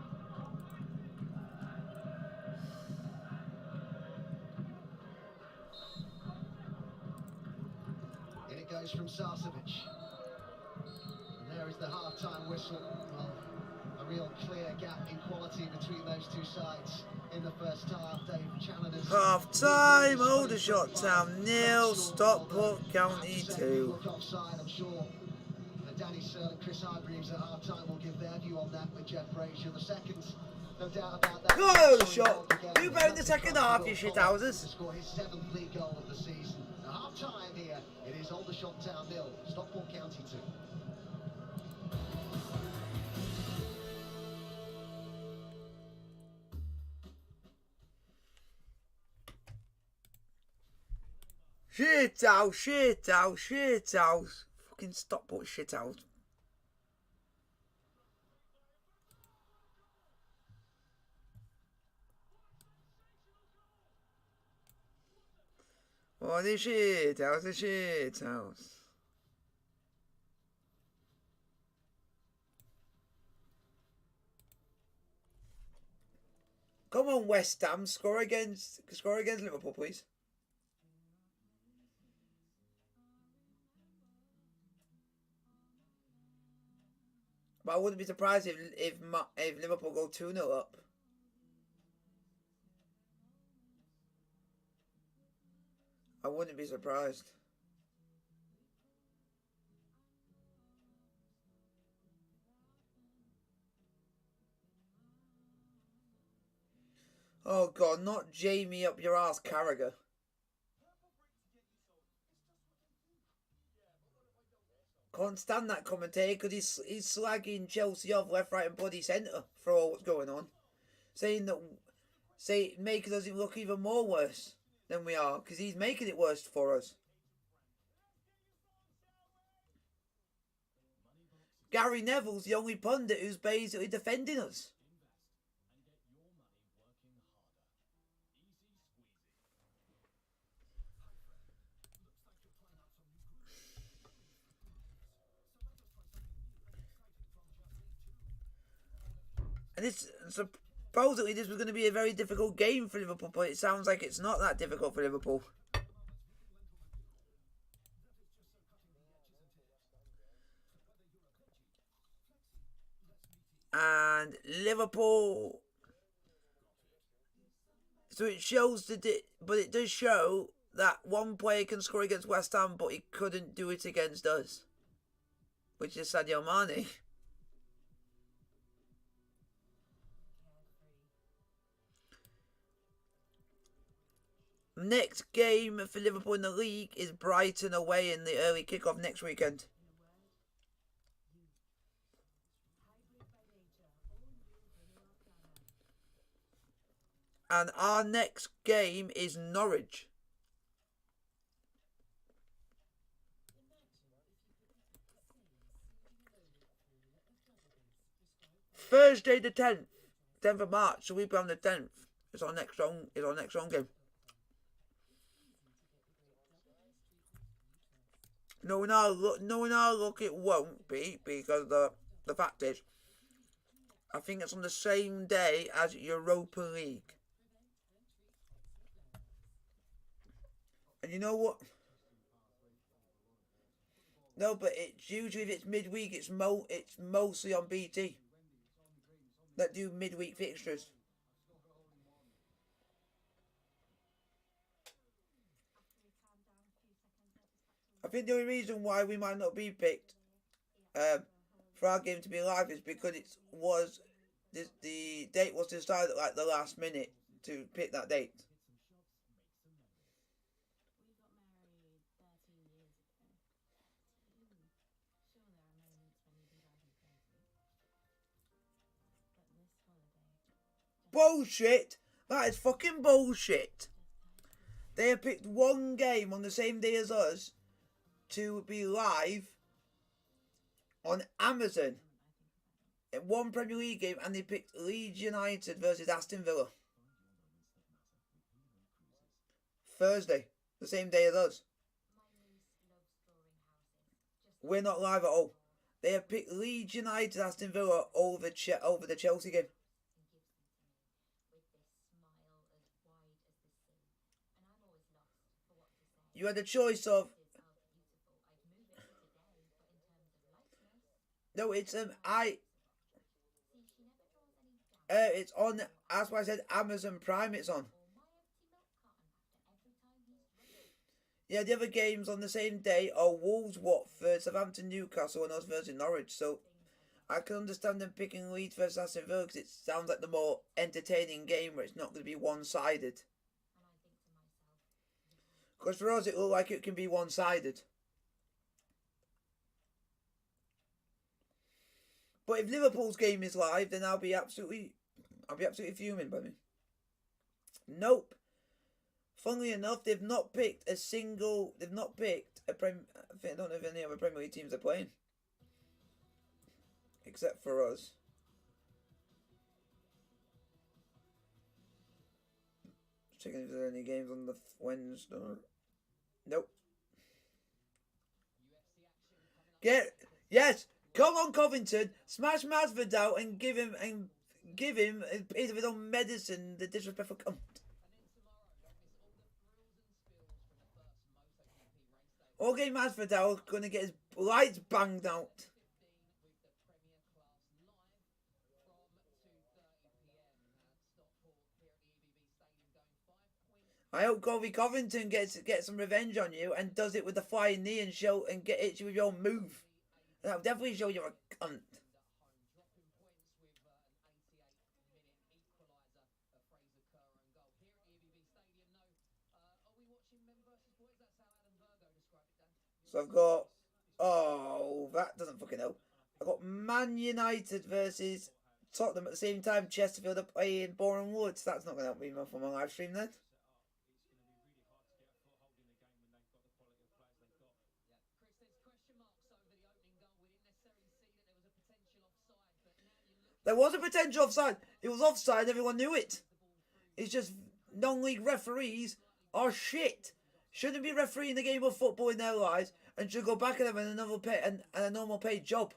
from Sarcevic. And there is the half-time whistle. Well, a real clear gap in quality between those two sides in the first half. Dave Challenger's Half-time, Aldershot Town 0, Stockport County 2. Offside, I'm sure. Danny Searle and Chris Hargreaves at half-time will give their view on that with Jeff Frazier. The second, no doubt about that. Go Aldershot! Do better in the second half, you shithouses. To score his 7th league goal of the season. At half-time here, it is Aldershot Town 0, Stockport County 2. Shithouse, shithouse, shithouse. Fucking Stockport shithouse. Oh, the shithouse, the shithouse. Come on, West Ham, score against Liverpool, please. But I wouldn't be surprised if Liverpool go 2-0 up. I wouldn't be surprised. Oh God, not Jamie up your ass, Carragher. Can't stand that commentator because he's slagging Chelsea off left, right and bloody centre for all what's going on. Making us look even more worse than we are because he's making it worse for us. Gary Neville's the only pundit who's basically defending us. And supposedly this was going to be a very difficult game for Liverpool, but it sounds like it's not that difficult for Liverpool. And Liverpool, so it shows but it does show that one player can score against West Ham, but he couldn't do it against us, which is Sadio Mane. Next game for Liverpool in the league is Brighton away in the early kickoff next weekend. And our next game is Norwich. Thursday the 10th of March, so we'll be on the 10th. It's our next home game. Knowing our look, it won't be, because the fact is, I think it's on the same day as Europa League. And you know what? No, but it's usually if it's midweek, it's mostly on BT that do midweek fixtures. I think the only reason why we might not be picked for our game to be live is because the date was decided at like the last minute to pick that date. Bullshit! That is fucking bullshit. They have picked one game on the same day as us to be live on Amazon. One Premier League game, and they picked Leeds United versus Aston Villa. Thursday, the same day as us. We're not live at all. They have picked Leeds United Aston Villa over the Chelsea game. You had a choice of No, it's it's on. That's why I said Amazon Prime. It's on. Yeah, the other games on the same day are Wolves, Watford, Southampton, Newcastle, and us versus Norwich. So I can understand them picking Leeds versus Aston Villa because it sounds like the more entertaining game where it's not going to be one-sided. Because for us, it looks like it can be one-sided. But if Liverpool's game is live, then I'll be absolutely fuming by me. Nope. Funnily enough, they've not picked a single. They've not picked a I don't know if any other Premier League teams are playing, except for us. Checking if there's any games on the Wednesday. Nope. Yes. Come on, Covington. Smash Masvidal and give him a piece of his own medicine. The disrespectful cunt. Okay, Masvidal gonna get his lights banged out. I hope Colby Covington gets some revenge on you and does it with the flying knee and hits you with your move. That'll definitely show you're a cunt. So I've got, that doesn't fucking help. I've got Man United versus Tottenham at the same time. Chesterfield are playing Boreham Wood. So that's not going to help me for my live stream then. There was a potential offside. It was offside. Everyone knew it. It's just non-league referees are shit. Shouldn't be refereeing the game of football in their lives and should go back at them in a normal paid job.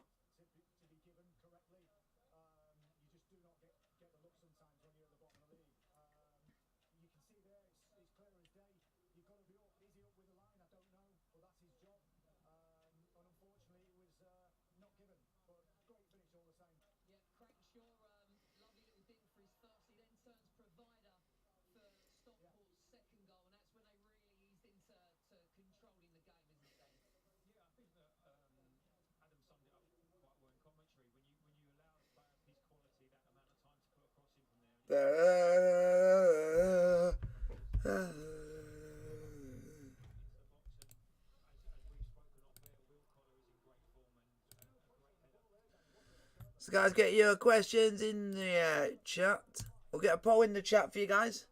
So guys, get your questions in the chat. We'll get a poll in the chat for you guys.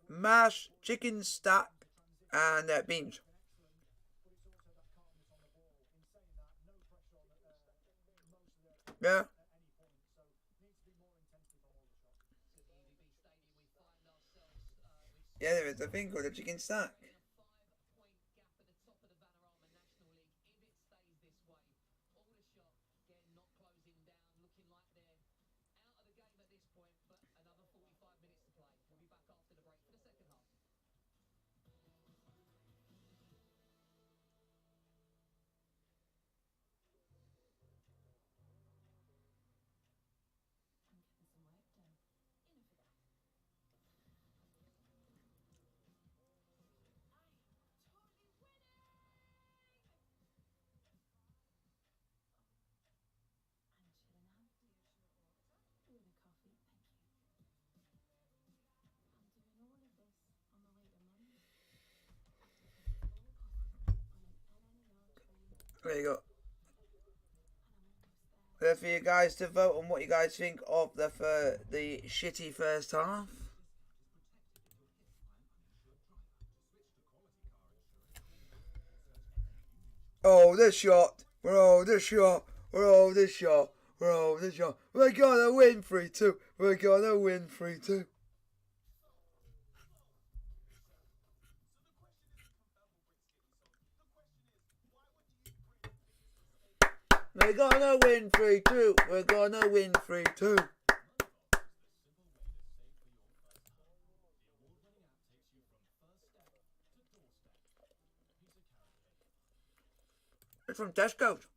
Mash, chicken stack, and beans. Yeah. Yeah, there is a thing called a chicken stack. There you go. There for you guys to vote on what you guys think of the shitty first half. Oh, this shot. Oh, this shot. Oh, this shot. Oh, this shot. We're gonna win 3-2. We're gonna win 3-2. We're gonna win 3-2. We're gonna win 3-2. It's from Tesco's.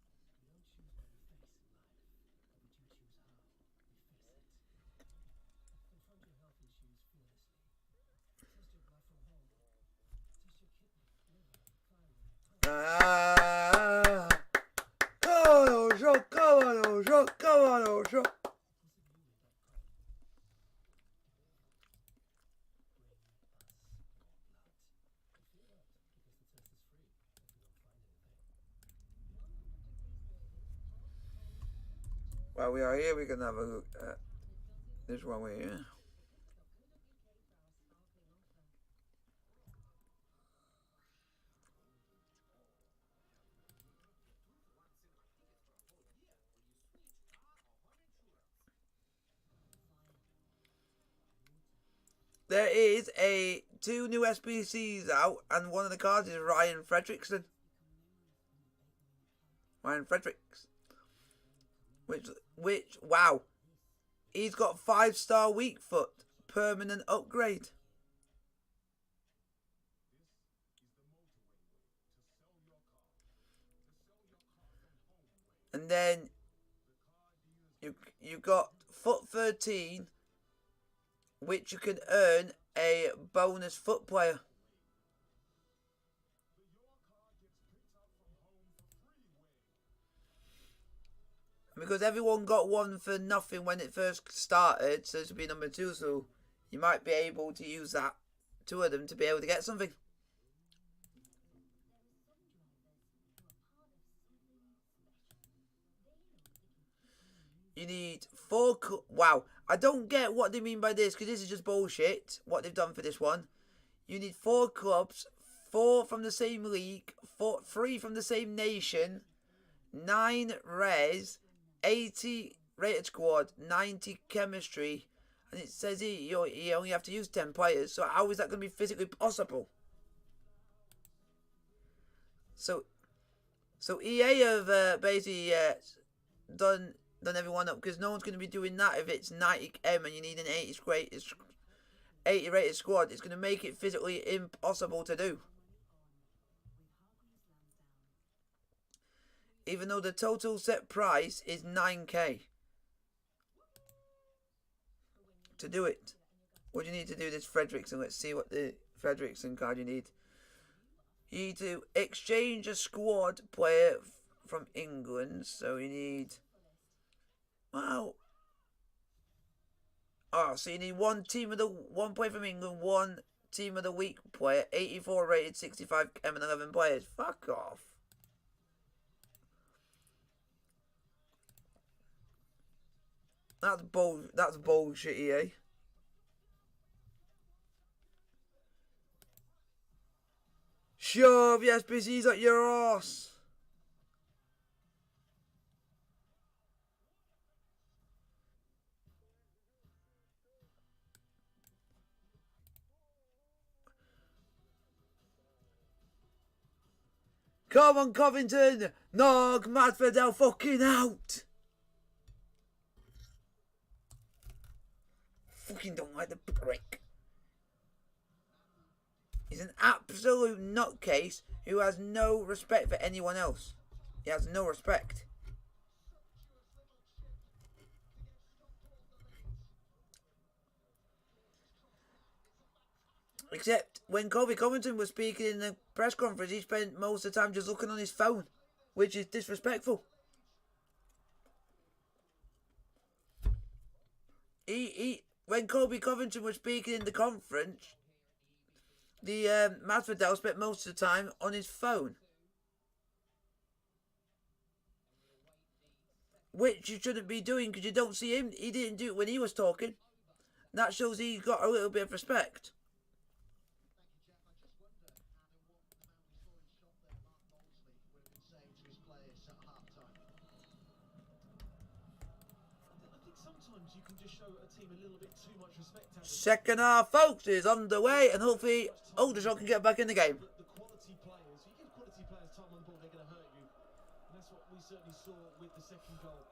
Come on, Aldershot. While we are here, we can have a look at this one way here. There is two new SBCs out, and one of the cards is Ryan Fredrickson. Ryan Fredericks. Which, wow. He's got 5-star weak foot. Permanent upgrade. And then you got foot 13, which you can earn a bonus foot player. Because everyone got one for nothing when it first started, so this will be number 2, so you might be able to use that, 2 of them, to be able to get something. You need 4... Wow, I don't get what they mean by this, because this is just bullshit, what they've done for this one. You need 4 clubs, 4 from the same league, 3 from the same nation, 9 res, 80 rated squad, 90 chemistry, and it says here you only have to use 10 players, so how is that going to be physically possible? So EA have basically done everyone up, because no one's going to be doing that if it's 90 M and you need an 80 rated squad. It's going to make it physically impossible to do. Even though the total set price is 9k. To do it. What do you need to do this Fredrickson? Let's see what the Fredrickson card you need. You need to exchange a squad player from England. So you need... Wow. Oh, so you need one player from England, one team of the week player, 84 rated, 65 M and 11 players. Fuck off. That's bullshit, EA. Shove your SBCs at your arse. Come on, Covington! Nog Madfidel fucking out! Fucking don't like the prick. He's an absolute nutcase who has no respect for anyone else. He has no respect. Except when Kobe Covington was speaking in the press conference, he spent most of the time just looking on his phone, which is disrespectful. When Kobe Covington was speaking in the conference, the Masvidal spent most of the time on his phone. which you shouldn't be doing because you don't see him. He didn't do it when he was talking. That shows he got a little bit of respect. Sometimes you can just show a team a little bit too much respect. Second half, folks, is underway, and hopefully Aldershot can get back in the game. The quality players, you give quality players time on the ball, they're going to hurt you. And that's what we certainly saw with the second goal.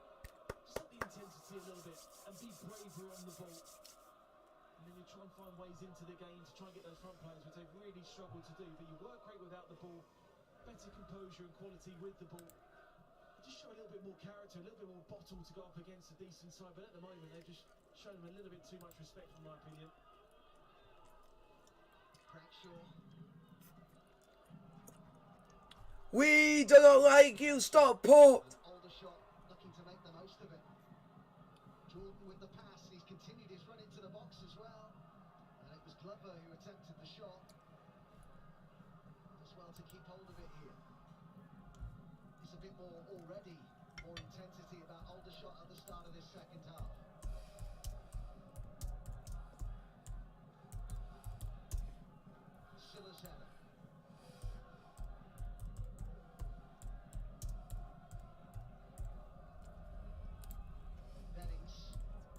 Just up the intensity a little bit and be braver on the ball. And then you try and find ways into the game to try and get those front players, which they've really struggled to do. But you work great without the ball, better composure and quality with the ball. Just show a little bit more character, a little bit more bottle to go up against a decent side, but at the moment they've just shown them a little bit too much respect, in my opinion. We do not like you, Stockport. Aldershot looking to make the most of it. Jordan with the pass, he's continued his run into the box as well, and it was Glover who attempted the shot. As well to keep hold of it here. It's a bit more already, more intensity about Aldershot at the start of this second half. Silla's header. Bennings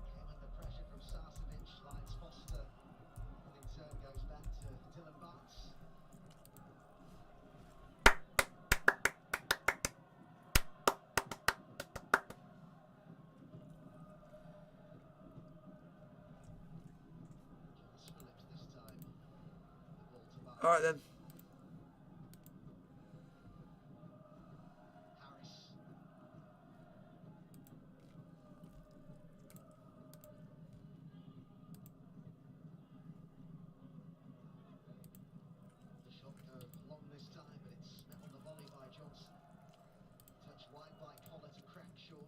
came under pressure from Sarcevic, lines Foster, and in turn goes back to Dylan Barnes. Phillips this time. The ball to Barnes. All right then. Harris. The shot go long this time, but it's met on the volley by Johnson. Touch wide by Collar to Crackshaw.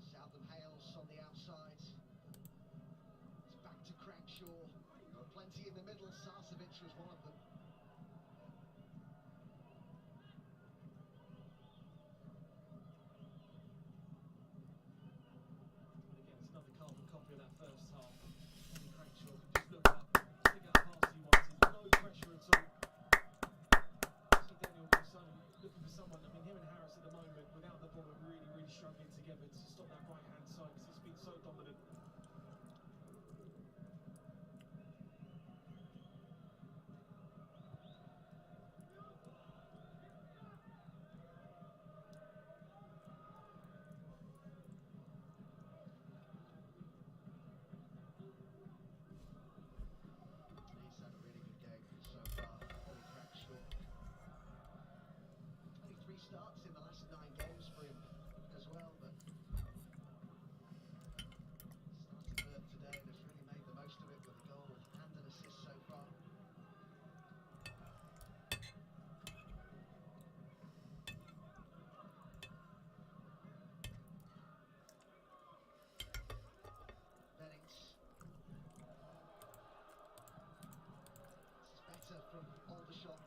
Southam Hales on the outside. It's back to Crackshaw. There were plenty in the middle. Sarcevic was one of them. But again, it's another carbon copy of that first half. Kenny Cranshaw can just look up, pick out a pass he wanted, no pressure at all. See Daniel Wilson looking for someone. I mean, him and Harris at the moment, without the ball, are really, really struggling together to stop that right-hand side because it's been so dominant. He's had a really good game so far, Kenny Crackshaw. Only 3 starts in the last 9 games for him as well, but started today and has really made the most of it with a goal and an assist so far. Bennings. This is better from Aldershot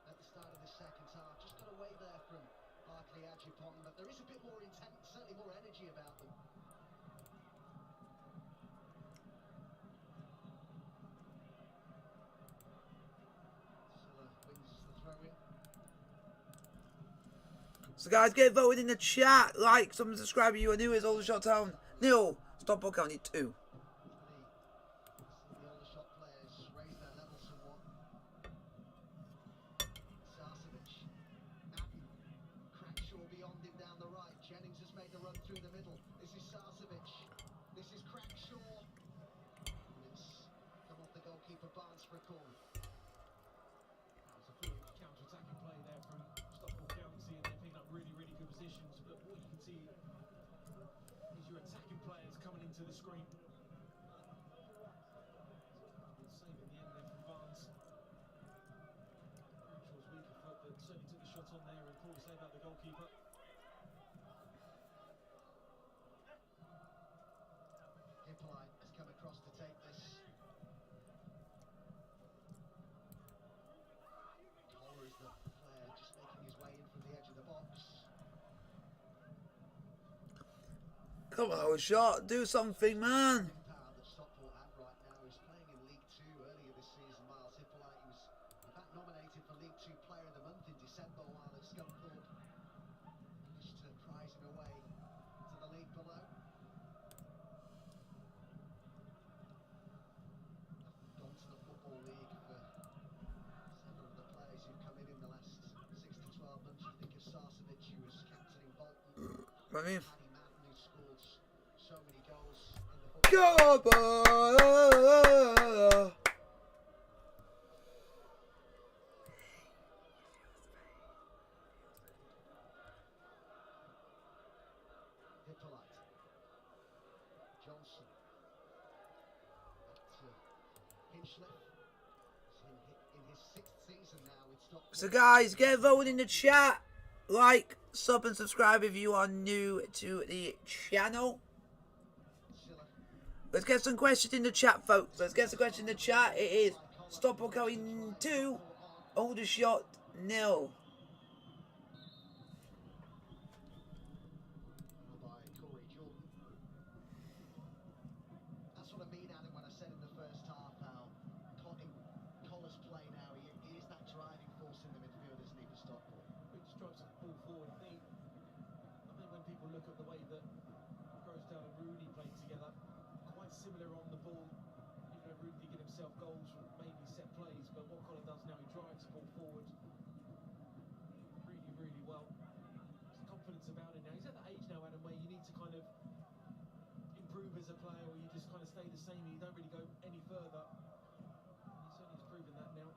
at the start of the second half. Just got away there from Barclay Ajipong, but there is a bit more intent, certainly more energy about them. Silla wins the throw-in. So guys, get voted in the chat. Like, subscribe if you are new. It's Aldershot Town 0, Stockport County 2. The Aldershot players raise their level somewhat. Sarcevic. Atten. Crackshaw beyond him down the right. Jennings has made the run through the middle. This is Sarcevic. This is Crackshaw. And it's come off the goalkeeper Barnes for a corner. That was a full counter-attacking play there from Stockport County, and they're picking up really, really good positions. But what you can see is your attacking players coming into the screen. Save in the end there from Barnes. Cranshaw's weaker foot, but certainly took the shot on there, and poor save out the goalkeeper. Hippolyte has come across to take this. Collar is the player just making his way in from the edge of the Come on, Aldershot, do something, man. Power that Stockport have right now. He's playing in League Two earlier this season. Miles Hippolyte, he was in fact nominated for League Two Player of the Month in December while at Scunthorpe. Managed to prize him away to the league below. Gone to the Football League for several of the players who've come in the last 6 to 12 months. You think of Sarcevic, who was captaining Bolton. I mean, Paddy Martin, who scored so many goals in the football. come on. Hippolyte. Johnson. Back to Hinchliffe. He's in his 6th season now with Stockport. So guys, get voted in the chat. Like, sub and subscribe if you are new to the channel. Silla. Let's get some questions in the chat, folks. Let's get some questions in the chat. It is Stockport County 2, Aldershot 0. By Corey Jordan. That's what I mean, Adam, when I said in the first half how Collar's play now, he is that driving force in the midfield, isn't he, for Stockport? Which drives the ball forward. I think when people look at the way that Rosedale and Rooney played together, quite similar on the ball. Even though Rooney did get himself goals from mainly set plays, but what Collar does now, he drives the ball forward really, really well. There's confidence about him now. He's at that age now, Adam, where you need to kind of improve as a player, or you just kind of stay the same and you don't really go any further. He certainly has proven that now.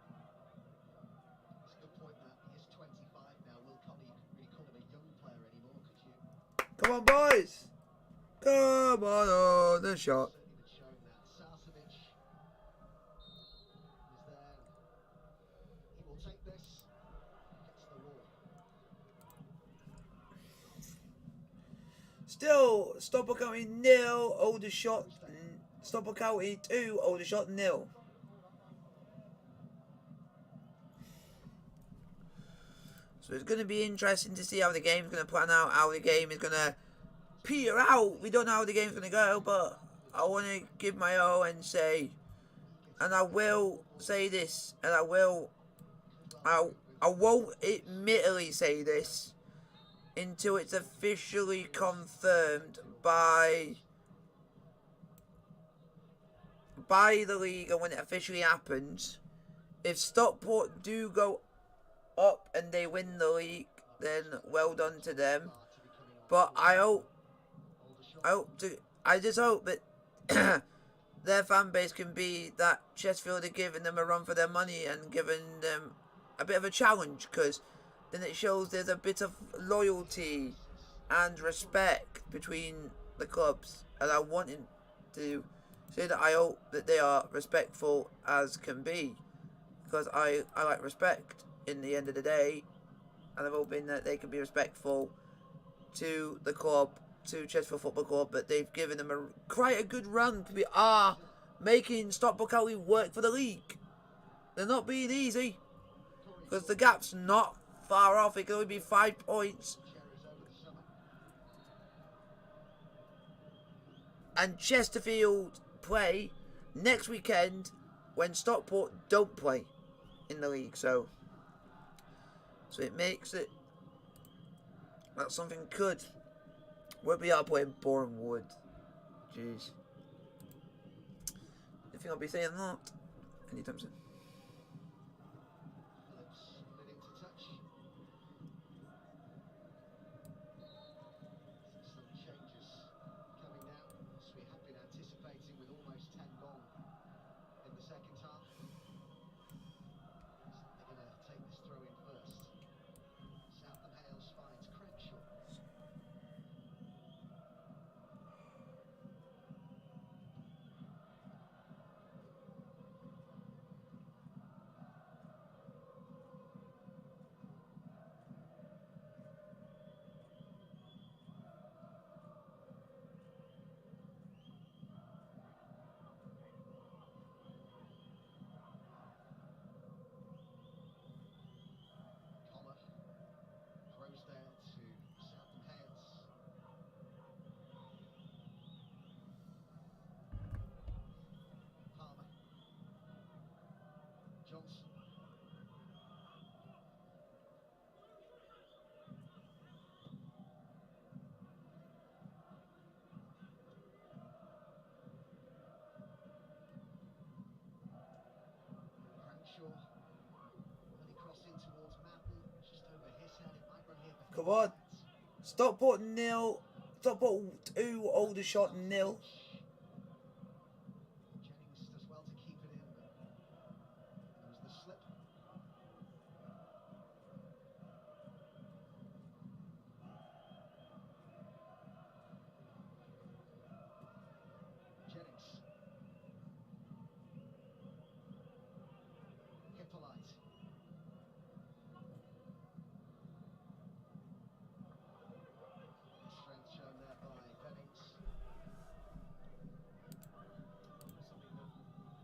It's a good point that he is 25 now. Will Collar, you couldn't really call him a young player anymore, could you? Come on, boys. Come on, Aldershot. Certainly been showing that. Sarcevic is there. He will take this. Gets the wall. Still, Stockport County 0, Aldershot. Stockport County 2, Aldershot 0. So it's going to be interesting to see how the game's going to plan out, how the game is going to peter out. We don't know how the game's going to go, but I want to give my all and say, and I will say this, and I won't admittedly say this until it's officially confirmed by the league, and when it officially happens. If Stockport do go up and they win the league, then well done to them. But I just hope that their fan base can be that Chesterfield are giving them a run for their money and giving them a bit of a challenge, because then it shows there's a bit of loyalty and respect between the clubs. And I wanted to say that I hope that they are respectful as can be, because I like respect in the end of the day, and I'm hoping that they can be respectful to the club, to Chesterfield Football Club, but they've given them quite a good run. We are making Stockport County work for the league. They're not being easy, because the gap's not far off. It can only be 5 points. And Chesterfield play next weekend when Stockport don't play in the league. So it makes it that something could. We'll be out playing Bournemouth. Jeez. I think I'll be saying that anytime soon. Come on. Stockport 0. Stockport 2, Aldershot 0. Jennings does well to keep it in, but there was the slip. Jennings. Hippolyte. Strength shown there by Bennings. Something that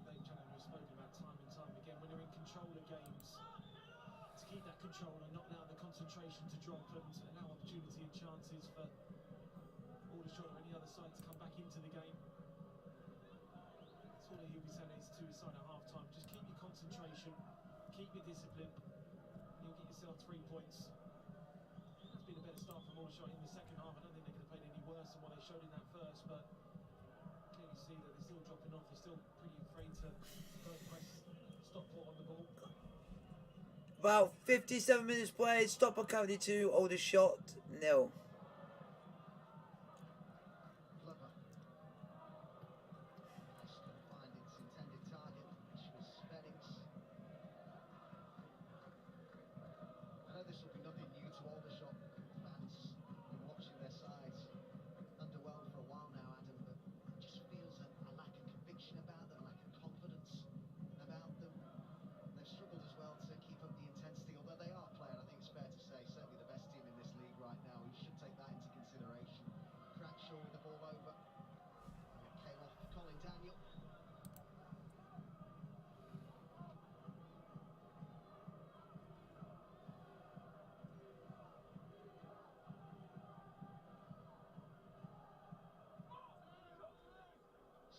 Dave Challenger has spoken about time and time again. When you're in control of games, to keep that control and not allow the concentration to drop and allow opportunity and chances for Aldershot or any other side to come back into the game. That's all he'll be saying to his side at half-time. Just keep your concentration, keep your discipline, and you'll get yourself 3 points. It's been a better start from Aldershot in the second half. I don't think they could have played any worse than what they showed in that first, but clearly see that they're still dropping off. They're still pretty afraid to press Stockport on the ball. About 57 minutes played. Stockport County 2, Aldershot 0. Glover. Cross couldn't find its intended target, which was Bennings. I know this will be nothing new to Aldershot fans. Been watching their sides underwhelmed for a while now, Adam, but it just feels a lack of conviction about them, a lack of confidence about them. They've struggled as well to keep up the intensity, although they are playing, I think it's fair to say, certainly the best team in this league right now. We should take that into consideration. Cranshaw with the ball over. And it came off Colin Daniel.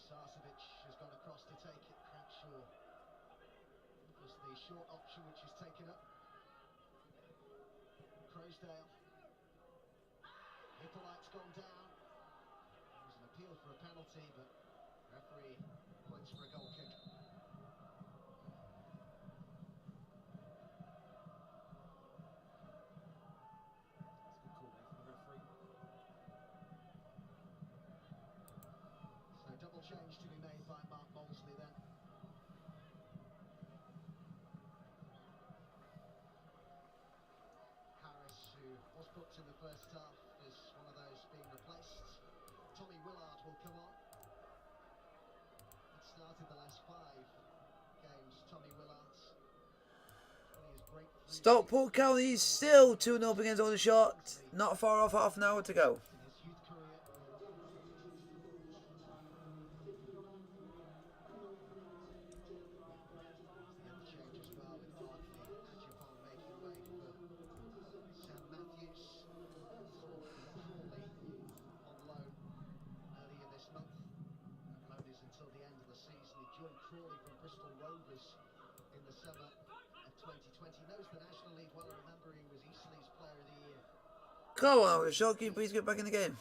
Sarcevic has gone across to take it. Cranshaw was the short option, which is taken up. Croasdale. Hippolyte's gone down. There was an appeal for a penalty, but referee points for a goal kick. It's a good call there from the referee. So double change to be made by Mark Molesley then. Harris, who was booked in the first half, is one of those being replaced. Tommy Willard will come on. He started the last 5 games, Tommy Willard's. Really his breakthrough Stockport County still 2-0 against Aldershot. Not far off, half an hour to go. in his youth career. The other change as well, with Arkley Ajapong making way for Sam Matthews. Saw Crawley on loan earlier this month. That loan is until the end of the season. He joined Crawley from Bristol Rovers in the summer of 2020. Knows the National League well. I remember he was Eastleigh's Player of the Year. Come on, Aldershot. Can you please get back in the game?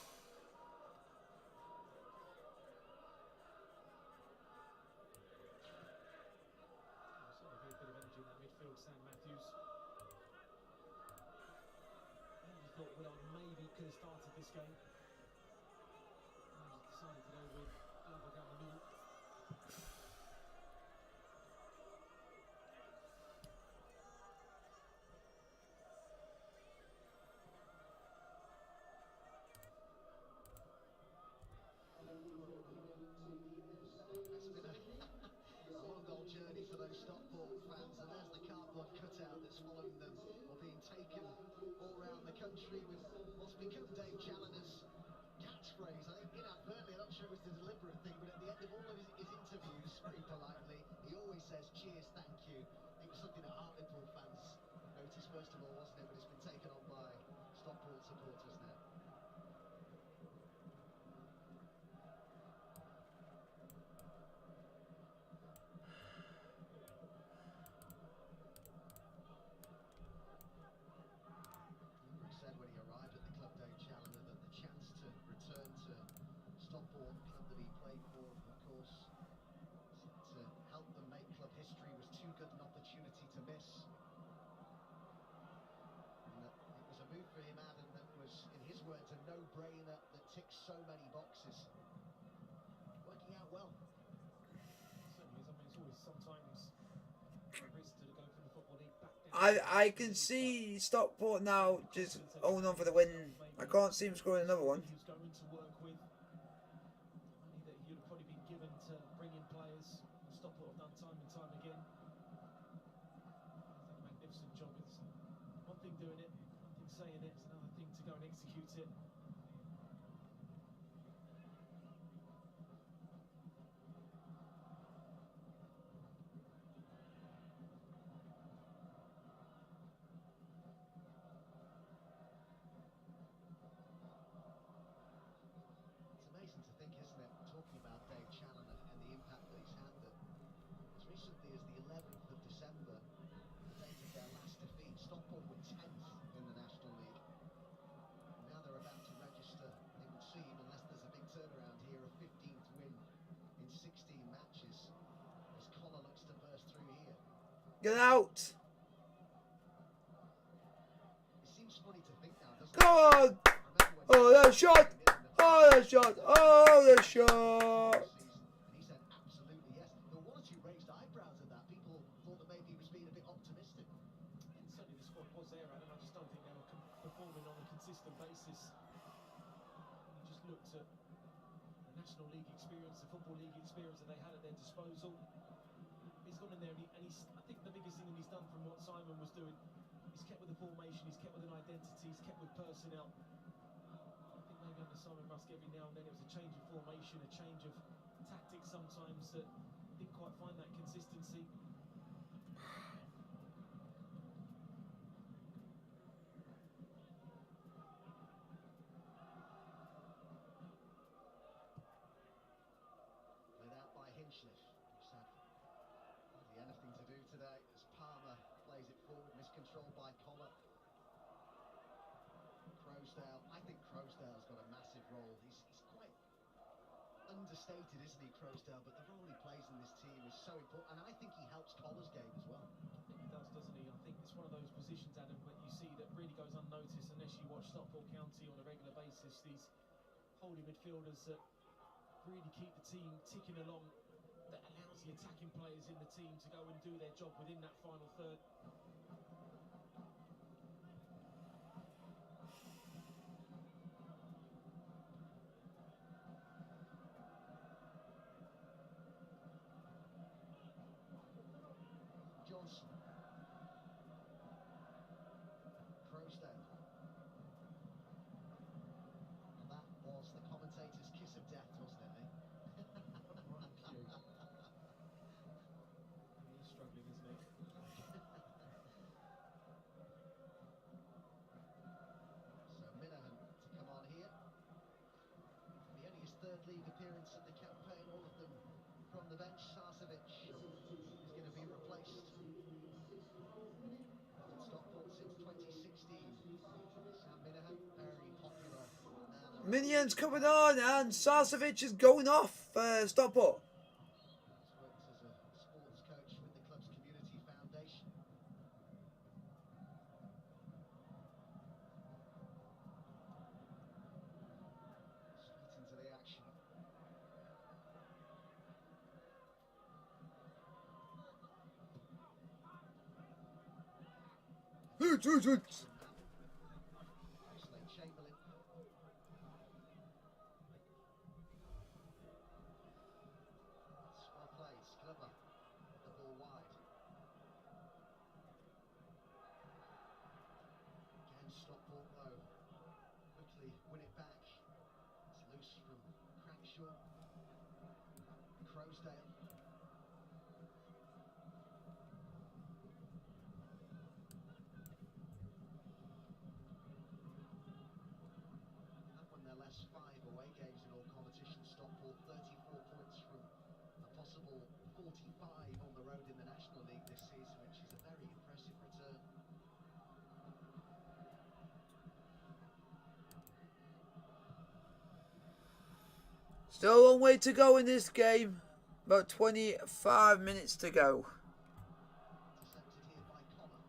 Certainly a bit of energy in that midfield, Sam Matthews. You thought Willard maybe could have started this game. He's decided to go with Glover down the middle. It's been a long old journey for those Stockport fans, and there's the cardboard cutout that's following them, or being taken all around the country with what's become Dave Challoner's catchphrase. I think inadvertently, I'm not sure it was a deliberate thing, but at the end of all of his interviews, very politely, he always says, cheers, thank you. I think it was something that Hartlepool fans noticed first of all, wasn't it? But it's been taken on by Stockport supporters now. He said when he arrived at the club, Dave Challoner, that the chance to return to Stockport, club that he played for, of course, to help them make club history was too good an opportunity to miss. no-brainer that ticks so many boxes. Working out well. Certainly is. I mean, it's always sometimes a risk to go from the Football League back down. I can see Stockport now just holding on for the win. I can't see him scoring another one. He was going to work with. Money that he'd have probably been given to bring in players. Stockport have done time and time again. He's done a magnificent job. It's one thing doing it, one thing saying it, it's another thing to go and execute it. It's amazing to think, isn't it, talking about Dave Challoner and the impact that he's had, that as recently as the 11th of December, the date of their last defeat, Stockport were 10th in the National League. And now they're about to register, it would seem, unless there's a big turnaround here, a 15th win in 16 matches, as Connor looks to burst through here. Get out! It seems funny to think now, doesn't Come on! it? Remember when Oh, that shot! Oh, that shot! Oh, the shot! And he said absolutely yes. There were one or two raised eyebrows at that. People thought that maybe he was being a bit optimistic. And certainly the squad was there, Adam. I just don't think they were performing on a consistent basis. You just looked at the National League experience, the Football League experience that they had at their disposal. He's gone in there and he's I think the biggest thing that he's done from what Simon was doing, he's kept with the formation, he's kept with an identity, he's kept with personnel. I think maybe under Simon Rusk every now and then it was a change of formation, a change of tactics sometimes that didn't quite find that consistency. Played out by Hinchliffe, who's had hardly anything to do today as Palmer plays it forward, miscontrolled by Collar. Croasdale, I think Croasdale's got a massive role. He's quite understated, isn't he, Croasdale? But the role he plays in this team is so important, and I think he helps Collar's game as well. I think he does, doesn't he? I think it's one of those positions, Adam, that you see that really goes unnoticed unless you watch Stockport County on a regular basis. These holding midfielders that really keep the team ticking along, that allows the attacking players in the team to go and do their job within that final third. Johnson. Croasdale. And that was the commentator's kiss of death, wasn't it, eh? Right cue. He's struggling, isn't he? So Minahan to come on here. It'll be only his third league appearance of the campaign, all of them from the bench. Sarcevic is going to be replaced. At Stockport since 2016. Sam Minahan, very popular man. Minions coming on, and Sarcevic is going off Stockport. He's worked as a sports coach with the club's community foundation. Straight into the action. Oxlade Chamberlain. Well played, Glover. The ball wide. Again, Stockport though. Quickly win it back. It's loose from Crackshaw. Croasdale. Have won their last 5 away games in all competitions. Stockport 34 points from a possible 45 on the road in the National League this season, which is a very impressive return. Still a long way to go in this game. About 25 minutes to go. Intercepted here by Connor.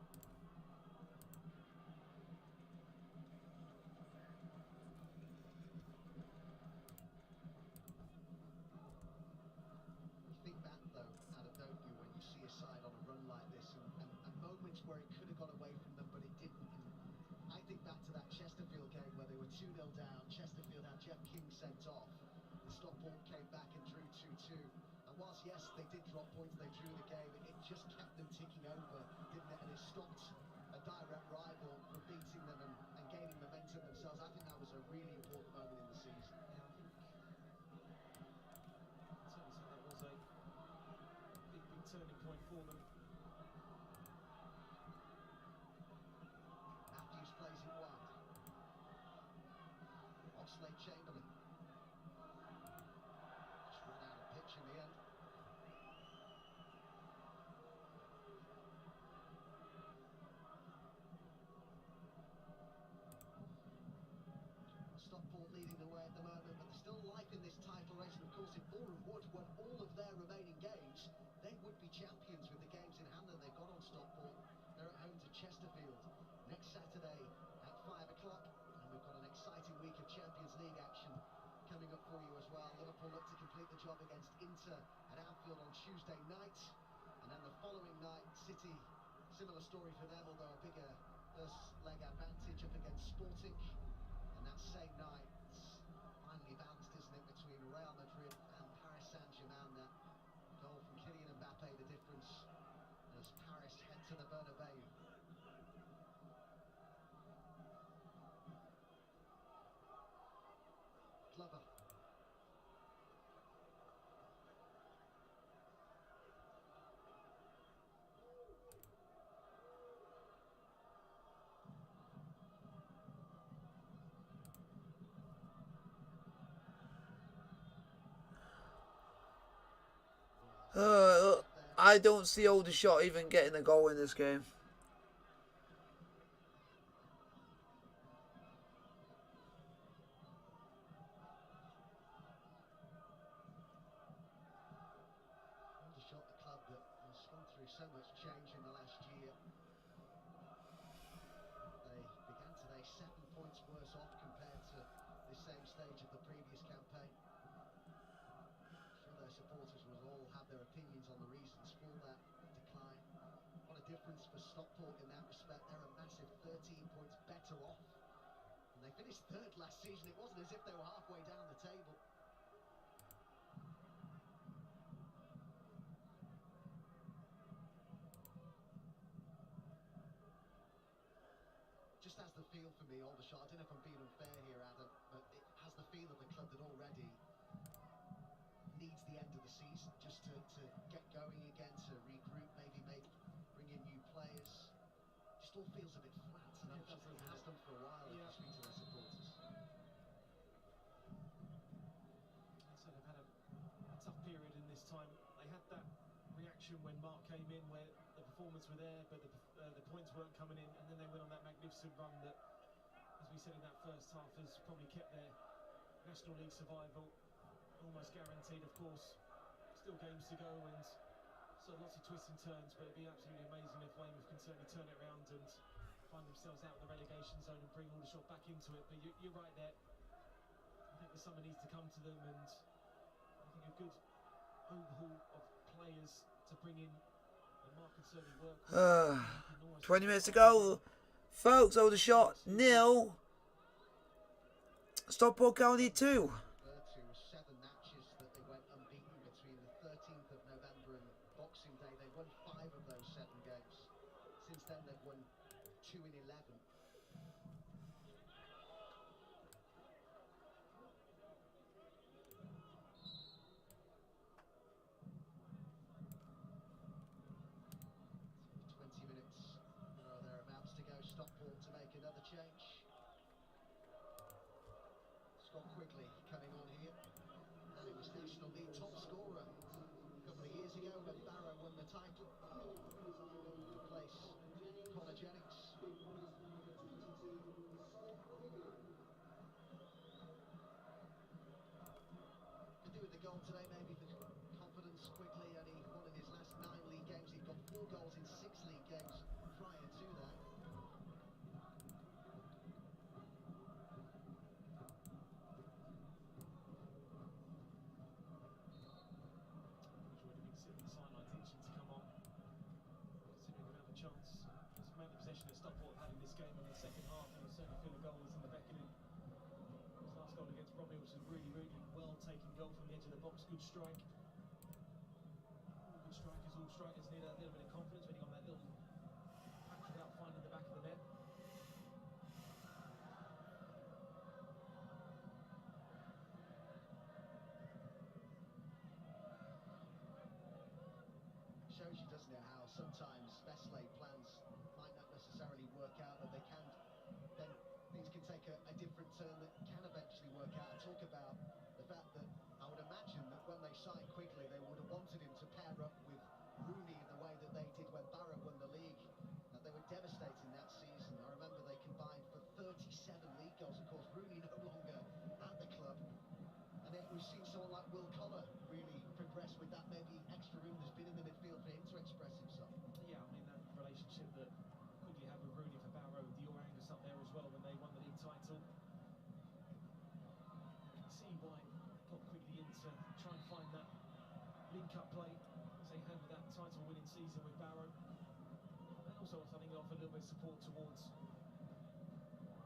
Jeff King sent off, and Stockport came back and drew 2-2. And whilst, yes, they did drop points, they drew the game, it just kept them ticking over, didn't it? And it stopped a direct rival from beating them and gaining momentum themselves. I think that was a really important moment in the season. Yeah, I think certainly so that was a big turning point for them. Matthews plays it wide. Oxlade Chamberlain. Just ran out of pitch in the end. Stockport leading the way at the moment, but there's still life in this title race. And of course, if Boreham Wood won all of their remaining games, they would be champions with the games in hand that they've got on Stockport. They're at home to Chesterfield next Saturday at 5 o'clock. And we've got an exciting week of Champions League action coming up for you as well. Liverpool look to complete the job against Inter at Anfield on Tuesday night. And then the following night, City, similar story for them, although a bigger first leg advantage up against Sporting. And that same night, it's finally bounced, isn't it, between Real Madrid and Paris Saint-Germain. That goal from Kylian Mbappe, the difference as Paris head to the Bernabeu. Glover. I don't see Aldershot even getting a goal in this game. Aldershot, the club that has gone through so much change in the last year. They began today 7 points worse off compared to the same stage of the previous campaign. I'm sure their supporters will all have their opinions on the reasons for that decline. What a difference for Stockport in that respect. They're a massive 13 points better off. And they finished third last season. It wasn't as if they were halfway down the table. Just has the feel for me, Aldershot. I don't know if I'm being unfair here, Adam, but it has the feel of a club that already needs the end of the season just to get going again, to regroup, maybe bring in new players. Just all feels a bit flat, and I'm sure it has done for a while if you speak to their supporters. So they've had a tough period in this time. They had that reaction when Mark came in where the performance were there, but the points weren't coming in, and then they went on that magnificent run that, as we said in that first half, has probably kept their National League survival almost guaranteed. Of course, still games to go and so lots of twists and turns, but it'd be absolutely amazing if Weymouth can certainly turn it around and find themselves out of the relegation zone and bring Aldershot back into it. But you're right there. I think the summer needs to come to them, and I think a good overhaul of players to bring in, and Mark can certainly work. 20 minutes to go. Folks, Aldershot 0. Stockport County 2. 7 matches that they went unbeaten between the 13th of November and Boxing Day. They won 5 of those 7 games. Since then, they've won 2 in 11. 20 minutes or thereabouts to go. Stockport to make another change. Scott Quigley coming on here. And it was National League top scorer a couple of years ago when Barrow won the title. Replace Connor Jennings. Could do with the goal today, maybe for confidence. Quigley only won in his last 9 league games. He'd got 4 goals in 6 league games prior to that. Stockport had in this game in the second half, and you certainly feel the goals in the beckoning. His last goal against Bromley was taking goal from the edge of the box. Good strike. Good strikers, all strikers need a little bit of confidence when you're on that little patch without finding the back of the net. Shows you, doesn't it, how sometimes best laid plans might not necessarily work out, but they can, then things can take a different turn that can eventually work out. I talk about the fact that I would imagine that when they signed quickly, they would have wanted him to pair up with Rooney in the way that they did when Barrow won the league. They were devastating that season. I remember they combined for 37 league goals. Of course, Rooney no longer at the club. And then we've seen someone like Will Collar really progress with that maybe extra room there's been in the midfield for him to express himself. Yeah, I mean, that relationship that quickly had with Rooney for Barrow, the Orangus up there as well when they won the league title. You can see why they got quickly in to try and find that link-up play as they had with that title-winning season with Barrow. And also, I think, offer a little bit of support towards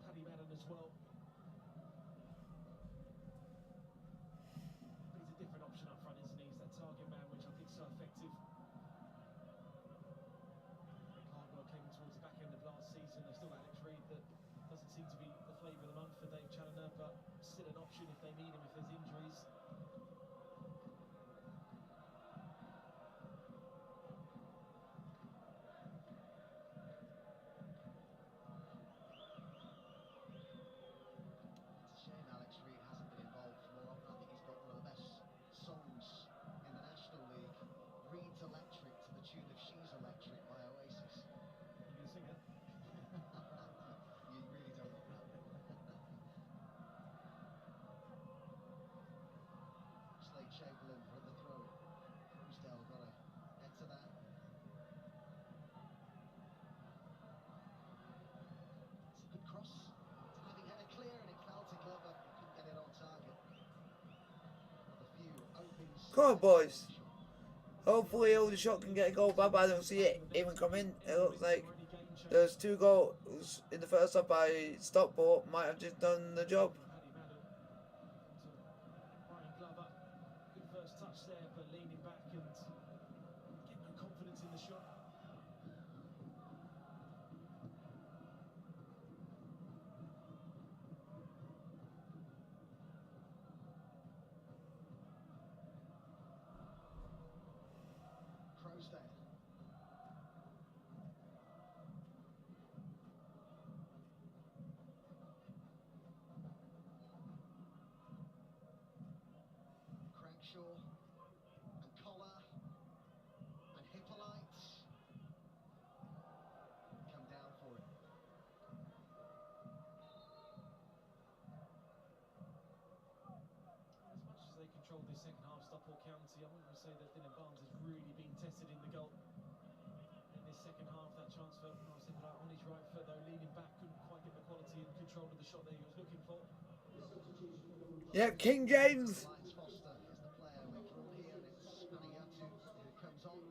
Paddy Madden as well. But he's a different option up front, isn't he? He's that target man, which I think is so effective. Cardwell came towards the back end of last season. There's still Alex Reid that doesn't seem to be the flavour of the month for Dave Challoner, but still an option if they need him, if there's injuries. It's a shame Alex Reid hasn't been involved more often. I think he's got one of the best songs in the National League, Reid's Electric, to the tune of She's Electric by Oasis. You can sing it. You really don't want that. Slade Chamberlain from the throw. Roosdale got to head to that. It's a good cross. It's having header clear, and it fell to Glover. Couldn't get it on target. One of the few opens. Come on, boys. Hopefully Aldershot can get a goal back, but I don't see it even coming. It looks like there's 2 goals in the first half by Stockport. Might have just done the job. Paddy Madden onto Brian Glover. Good first touch there, but leaning back and getting no confidence in the shot. Crowsdale. Crankshaw and Collar and Hippolyte come down for it. As much as they controlled this second half, Stockport County, I wouldn't say that Dylan Barnes has really been tested in the goal. In this second half, that chance for Hippolyte on his right foot, though, leaning back, couldn't quite get the quality and control of the shot that he was looking for. Yep, King James. Lions Foster is the player we're drawn here, and it's Panayatu who comes on.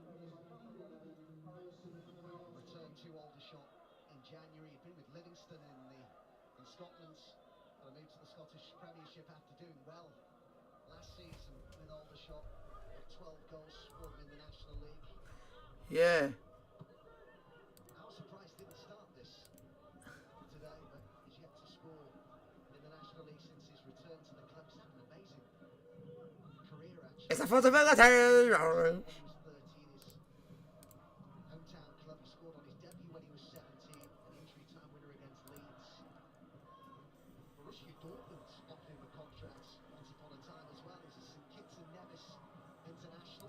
Returned to Aldershot in January. He'd been with Livingston in Scotland, but moved to the Scottish Premiership after doing well last season with Aldershot. 12 goals for them in the National League. Yeah. I was surprised he didn't start this today, but he's yet to score in the National League since his return to the club. He's had an amazing career, actually. It's a possibility. He was 13, his hometown club. He scored on his debut when he was 17, an injury time winner against Leeds. Borussia Dortmund offered him a contract once upon a time as well. He's a St Kitts and Nevis international.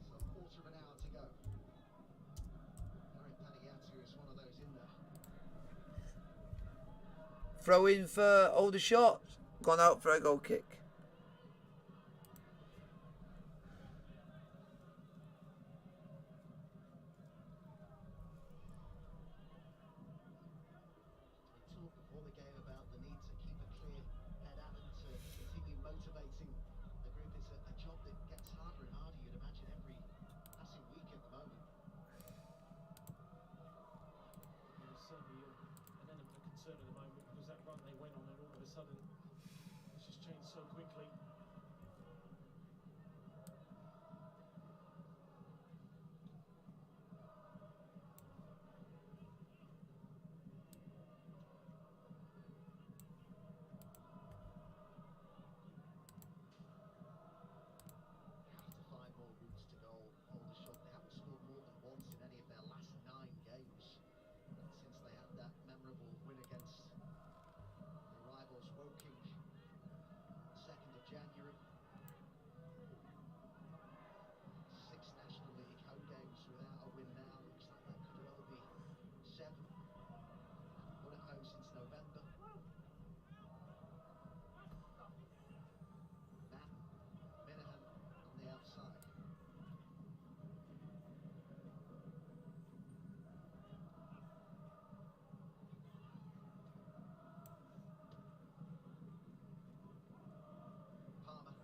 So a quarter of an hour to go. Eric Panayatu is one of those in there. Throw in for Aldershot. Gone out for a goal kick. We talked before the game about the need to keep a clear head at and to continue motivating the group. It's a job that gets harder and harder, you'd imagine, every passing week at the moment. sudden it's just changed so quickly. Have to find more routes to goal. Aldershot, they haven't scored more than once in any of their last 9 games since they had that memorable win against the rivals Woking 2nd of January. 6 National League home games without a win now. Looks like that could well be 7. Haven't won at home since November. Matt Minahan on the outside. Palmer.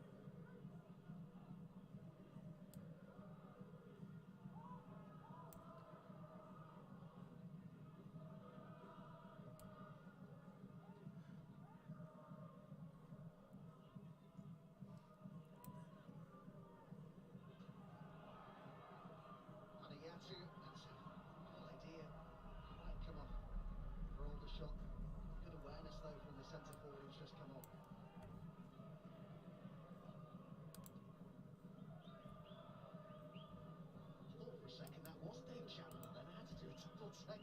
Anayatu, that's a good idea. Quite come off for Aldershot. Good awareness though from the centre forward who's just come on. Thought for a second that was Dave Chandler then. I had to do a double take.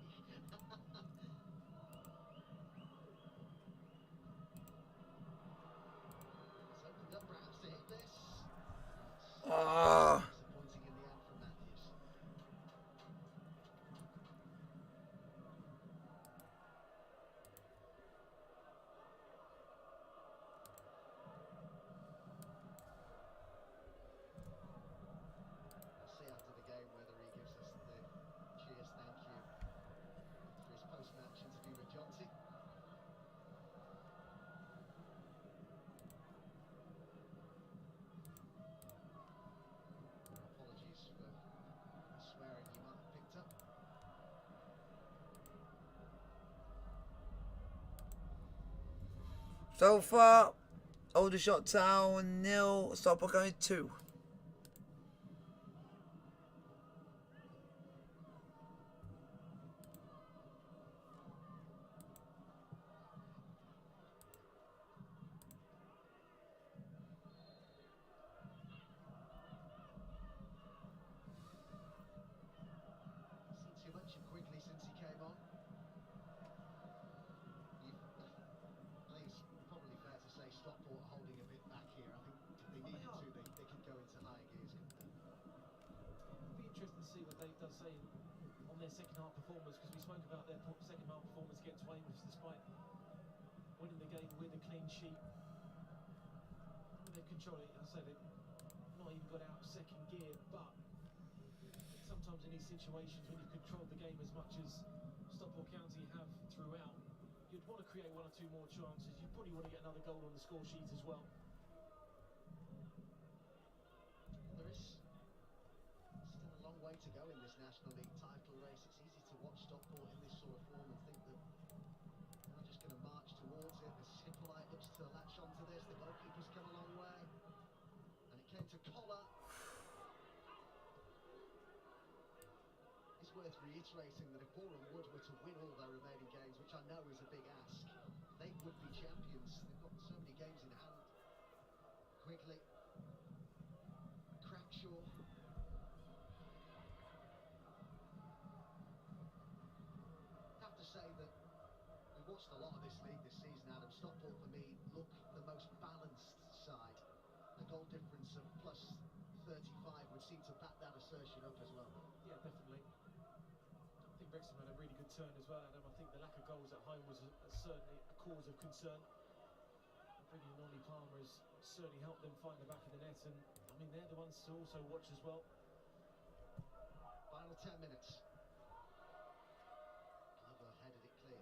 It's opened up perhaps to hit this. Ah. Disappointing in the end from Matthews. We'll see after the game whether he gives us the cheers thank you for his post-match interview with Jonty. Apologies for the swearing you might have picked up. So far, Aldershot Town 0, Stockport County 2. Seen too much of Quigley since he came on. I think it's probably fair to say Stockport are holding a bit back here. I think if they needed to, they could go into higher gears, couldn't they? It'll be interesting to see what Dave does say on their second half performance, because we spoke about their second half performance against Weymouth, despite winning the game with a clean sheet. They've controlled it. I say they've not even got out of second gear, but sometimes in these situations when you've controlled the game as much as Stockport County have throughout, you'd want to create 1 or 2 more chances. You probably want to get another goal on the score sheet as well. There is still a long way to go in this National League title race. It's easy to watch Stockport in this sort of form and think that they're just going to march towards it. As Hippolyte looks to latch onto this, the goalkeeper's come a long way. And it came to Collar. It's worth reiterating that if Boreham Wood were to win all their remaining games, which I know is a big ask, they would be champions. They've got so many games in hand. Quigley, Crackshaw. Have to say that we've watched a lot of this league this season, Adam. Stockport, for me, look the most balanced side. A goal difference of plus 35 would seem to back that assertion up as well. Yeah, definitely. I think Wrexham had a really good turn as well, Adam. I think the lack of goals at home was certainly a cause of concern. Bringing in Ollie Palmer has certainly helped them find the back of the net, and I mean they're the ones to also watch as well. Final 10 minutes. Glover headed it clear.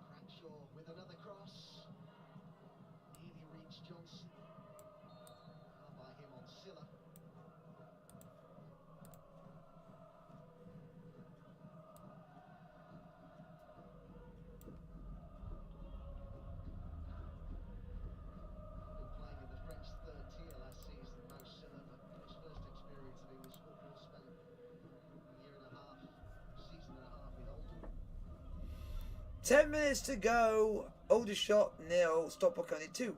Crackshaw with another cross. Nearly reached Johnson. Foul by him on Silla. 10 minutes to go. Aldershot 0, Stockport County 2.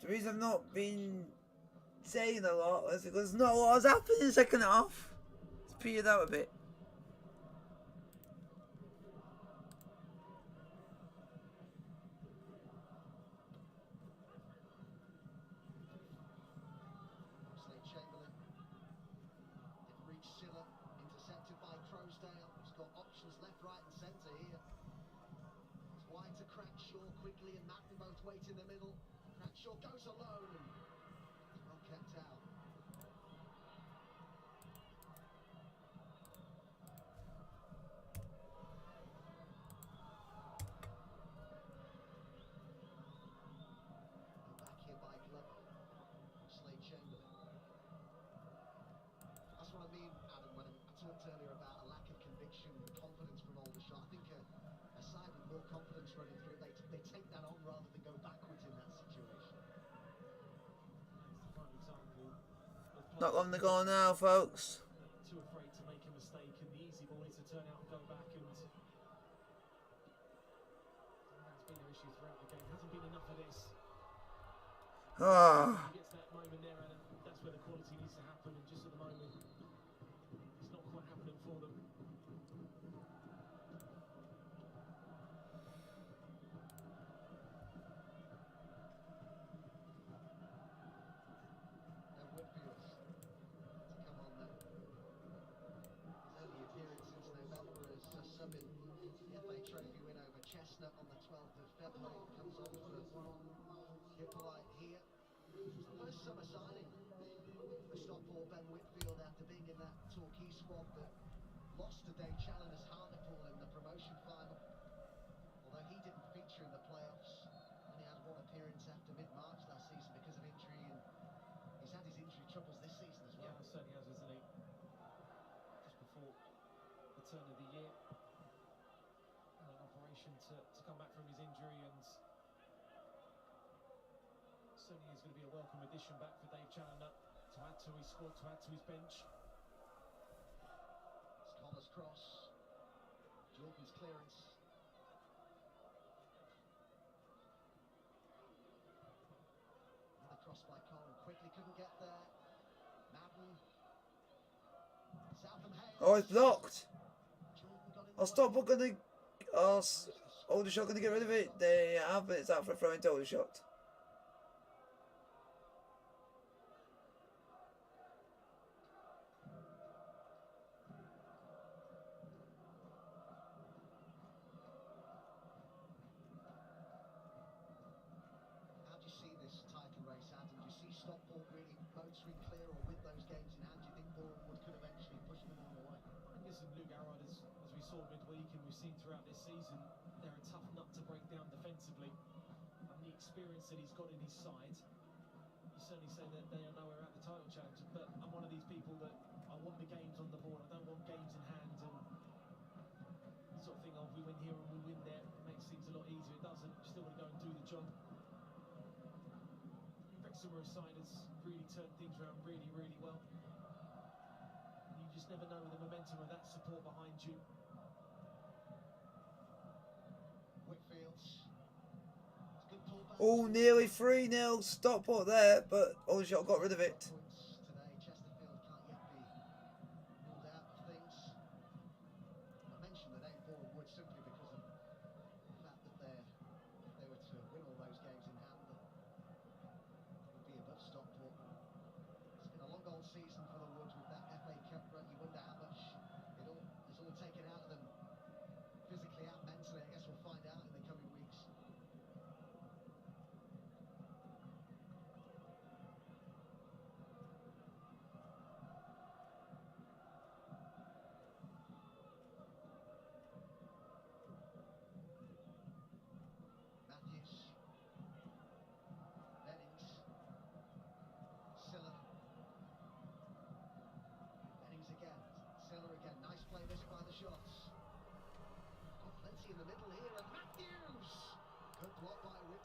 The reason I've not been saying a lot is because not a lot has happened in the second half. It's petered out a bit. Quickly and Madden both wait in the middle. Crackshaw goes alone and well kept out. Back here by Glover. Slade Chamberlain. That's what I mean, Adam, when I talked earlier about a lack of conviction and confidence from Aldershot. I think a side with more confidence running through, they take that on rather than go backwards in that situation. Not long to go now, folks. Too afraid to make a mistake, and the easy ball is to turn out and go back, and that's been an issue throughout the game. Hasn't been enough of this. Ah. He gets that moment there, and that's where the quality needs to happen, and just at the moment, it's not quite happening for them. On the 12th of February, comes on for Hippolyte here. First summer signing for Stockport, Ben Whitfield, after being in that Torquay squad that lost to Dave Challoner's Hartlepool in the promotion final. Although he didn't feature in the playoffs, only had one appearance after mid-March last season because of injury, and he's had his injury troubles this season as well. Yeah, certainly has, isn't he? Just before the turn of the year. To come back from his injury, and certainly is going to be a welcome addition back for Dave Challoner to add to his squad, to add to his bench. It's Connor's cross, Jordan's clearance. Another cross by Colin, quickly couldn't get there. Madden. Southam Hayes. Oh, it's blocked. I'll stop looking. Aldershot going to get rid of it. They have, but it's out for a throw into Aldershot. How do you see this title race, Adam? Do you see Stockport really motoring clear, or with those games in hand, do you think Bournemouth could eventually push them all away? And listen, Luke Arrod, as we saw midweek and we've seen throughout this season, they're a tough nut to break down defensively, and the experience that he's got in his side, you certainly say that they are nowhere at the title challenge. But I'm one of these people that I want the games on the board, I don't want games in hand, and sort of thing of we win here and we win there, it makes things a lot easier. It doesn't, you still got to go and do the job. Wrexham's side has really turned things around really, really well. You just never know with the momentum of that support behind you. Oh, nearly 3-0 Stockport there, but Aldershot got rid of it.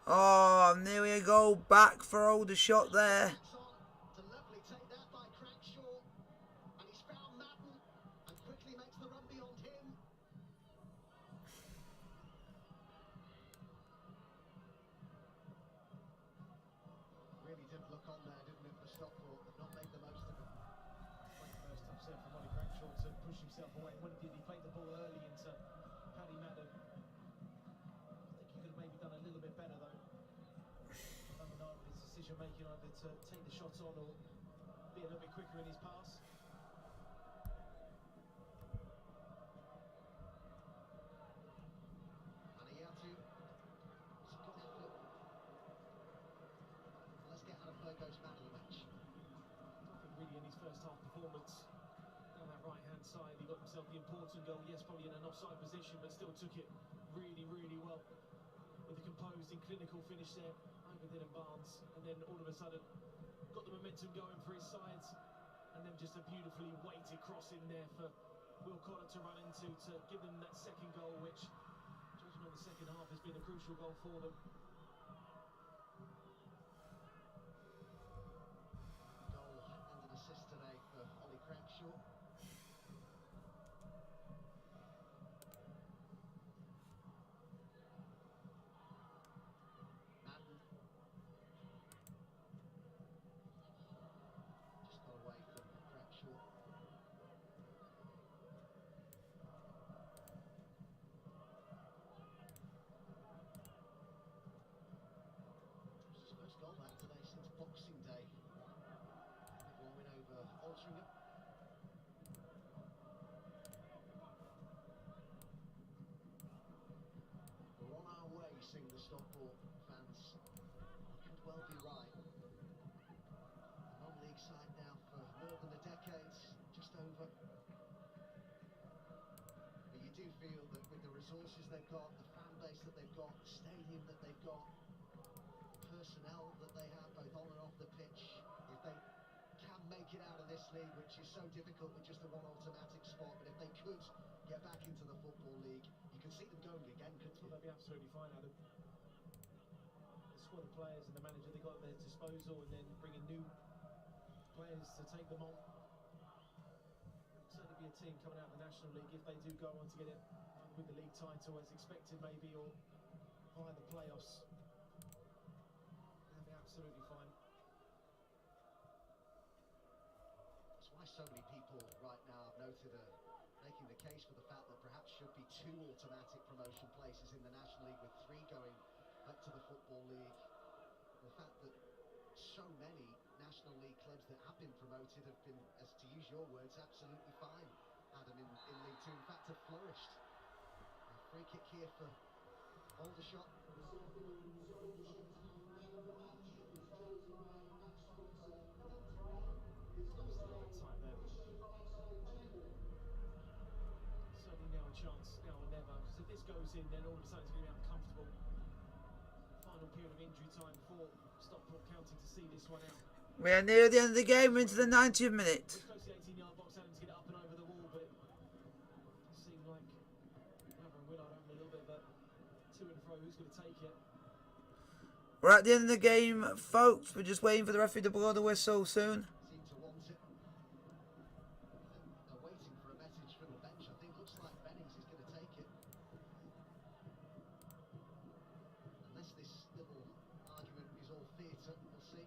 Oh, nearly a goal back for Aldershot there. on there, didn't it, for Stockport? They've not made the most of it. Great first touch there from Ollie Cranshaw to push himself away. When he did, he played the ball early into Paddy Madden. I think he could have maybe done a little bit better though. With his decision making either to take the shot on or be a little bit quicker in his pass. Aniyatu, it's a good effort. Let's get Anafogo's man of the match. I think really in his first half performance, down that right hand side, he got himself the important goal. Yes, probably in an offside position, but still took it really, really well. With a composed and clinical finish there over Dylan Barnes, and then all of a sudden got the momentum going for his sides, and then just a beautifully weighted cross in there for Will Cotter to run into to give them that second goal, which, judging on the second half, has been a crucial goal for them. Goal and an assist today for Ollie Cranshaw. Madden. Just got away from Cranshaw. It's his first goal back today since Boxing Day. Big win over Altrincham. We're on our way, sing the Stockport fans. That could well be right. A non-league side now for more than a decade, just over. But you do feel that with the resources they've got, the fan base that they've got, the stadium that they've got, personnel that they have both on and off the pitch, if they can make it out of this league, which is so difficult with just the one automatic spot, but if they could get back into the Football League, you could see them going again, couldn't you? Well, they'll be absolutely fine, Adam. The squad of players and the manager they got at their disposal, and then bringing new players to take them on. It'll certainly be a team coming out of the National League if they do go on to get it, either with the league title as expected maybe, or via the playoffs. They'll be absolutely fine. That's why so many people right now, I've noted, are making the case for the fact that perhaps should be 2 automatic promotion places in the National League, with 3 going up to the Football League. The fact that so many National League clubs that have been promoted have been, as to use your words, absolutely fine, Adam, in League 2. In fact, have flourished. A free kick here for Aldershot. Time there. Certainly now a chance, now or never, because if this goes in, then all of a sudden it's going to be uncomfortable. Final period of injury time for Stockport County to see this one out. We are near the end of the game. We're into the 90th minute. Close to the 18-yard box, Adams get it up and over the wall, but it seemed like Lather and Willard having a little bit of a to and fro. Who's going to take it? We're at the end of the game, folks. We're just waiting for the referee to blow the whistle soon. Seem to want it. They're waiting for a message from the bench. I think looks like Bennings is going to take it. Unless this little argument is all theatre, we'll see.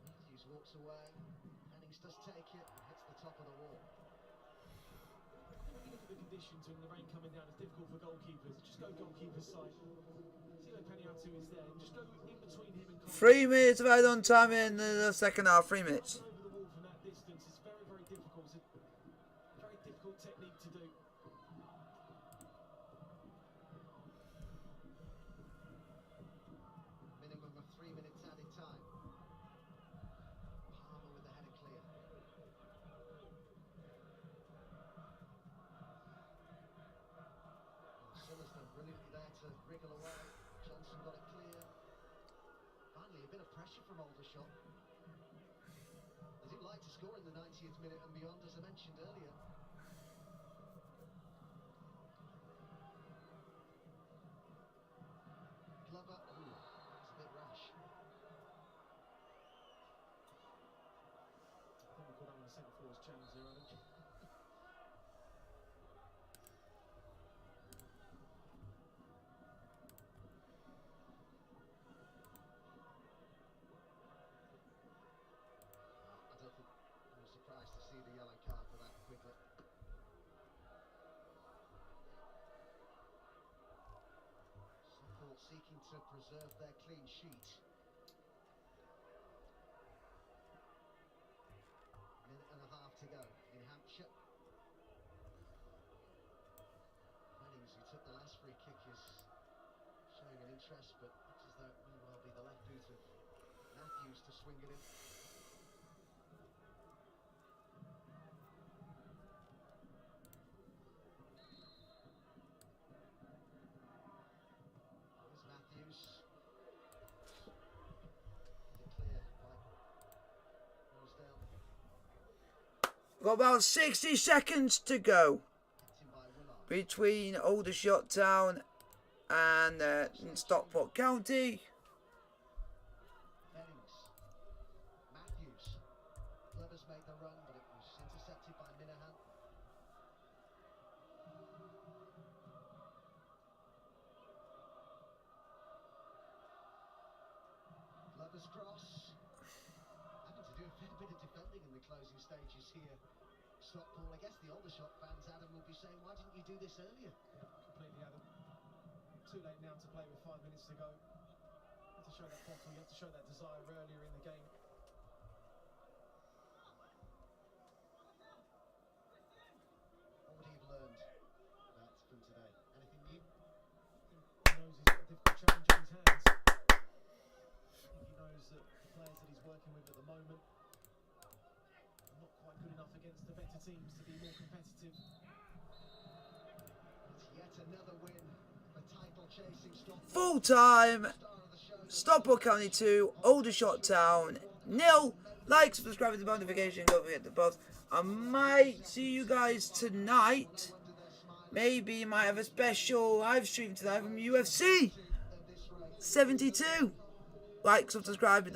Matthews walks away. Bennings does take it and hits the top of the wall. When you look at the conditions and the rain coming down, it's difficult for goalkeepers. Just go goalkeeper's side. See where Peniatu is there. Just go in between him and Collins. 3 minutes of add-on time in the second half. 3 minutes. Over the wall from that distance, it's very, very difficult. It's a very difficult technique to do. Minimum of 3 minutes added time. Palmer with the header clear. Summers done brilliantly there to wriggle away. Johnson got it clear. Finally, a bit of pressure from Aldershot. They did like to score in the 90th minute and beyond, as I mentioned earlier. Glover, ooh, that's a bit rash. I think we call that one a centre forwards challenge there, Adam. seeking to preserve their clean sheet. Minute and a half to go in Hampshire. Jennings, who took the last free kick, is showing an interest, but looks as though it may well be the left boot of Matthews to swing it in. Here's Matthews. Clear by Rosedale. Got about 60 seconds to go Hit him by Willard. between Aldershot Town and Stockport County. Jennings. Matthews. Lovers made the run, but it was intercepted by Minahan. Lovers cross. Having to do a fair bit of defending in the closing stages here. Stockport, I guess the Aldershot fans, Adam, will be saying, why didn't you do this earlier? Yeah, completely, Adam. Too late now to play with 5 minutes to go. You have to show that bottle, you have to show that desire earlier in the game. What would he have learned from today? Anything new? He knows he's got a difficult challenge in his hands. I think he knows that the players that he's working with at the moment are not quite good enough against the better teams to be more competitive. It's yet another win. The title chasing Stockport. Full time. Star of the show. Stockport County 2, Aldershot Town 0. Like, subscribe to the notification, don't forget the buzz. I might see you guys tonight. Maybe you might have a special live stream tonight from UFC 72. Like, subscribe.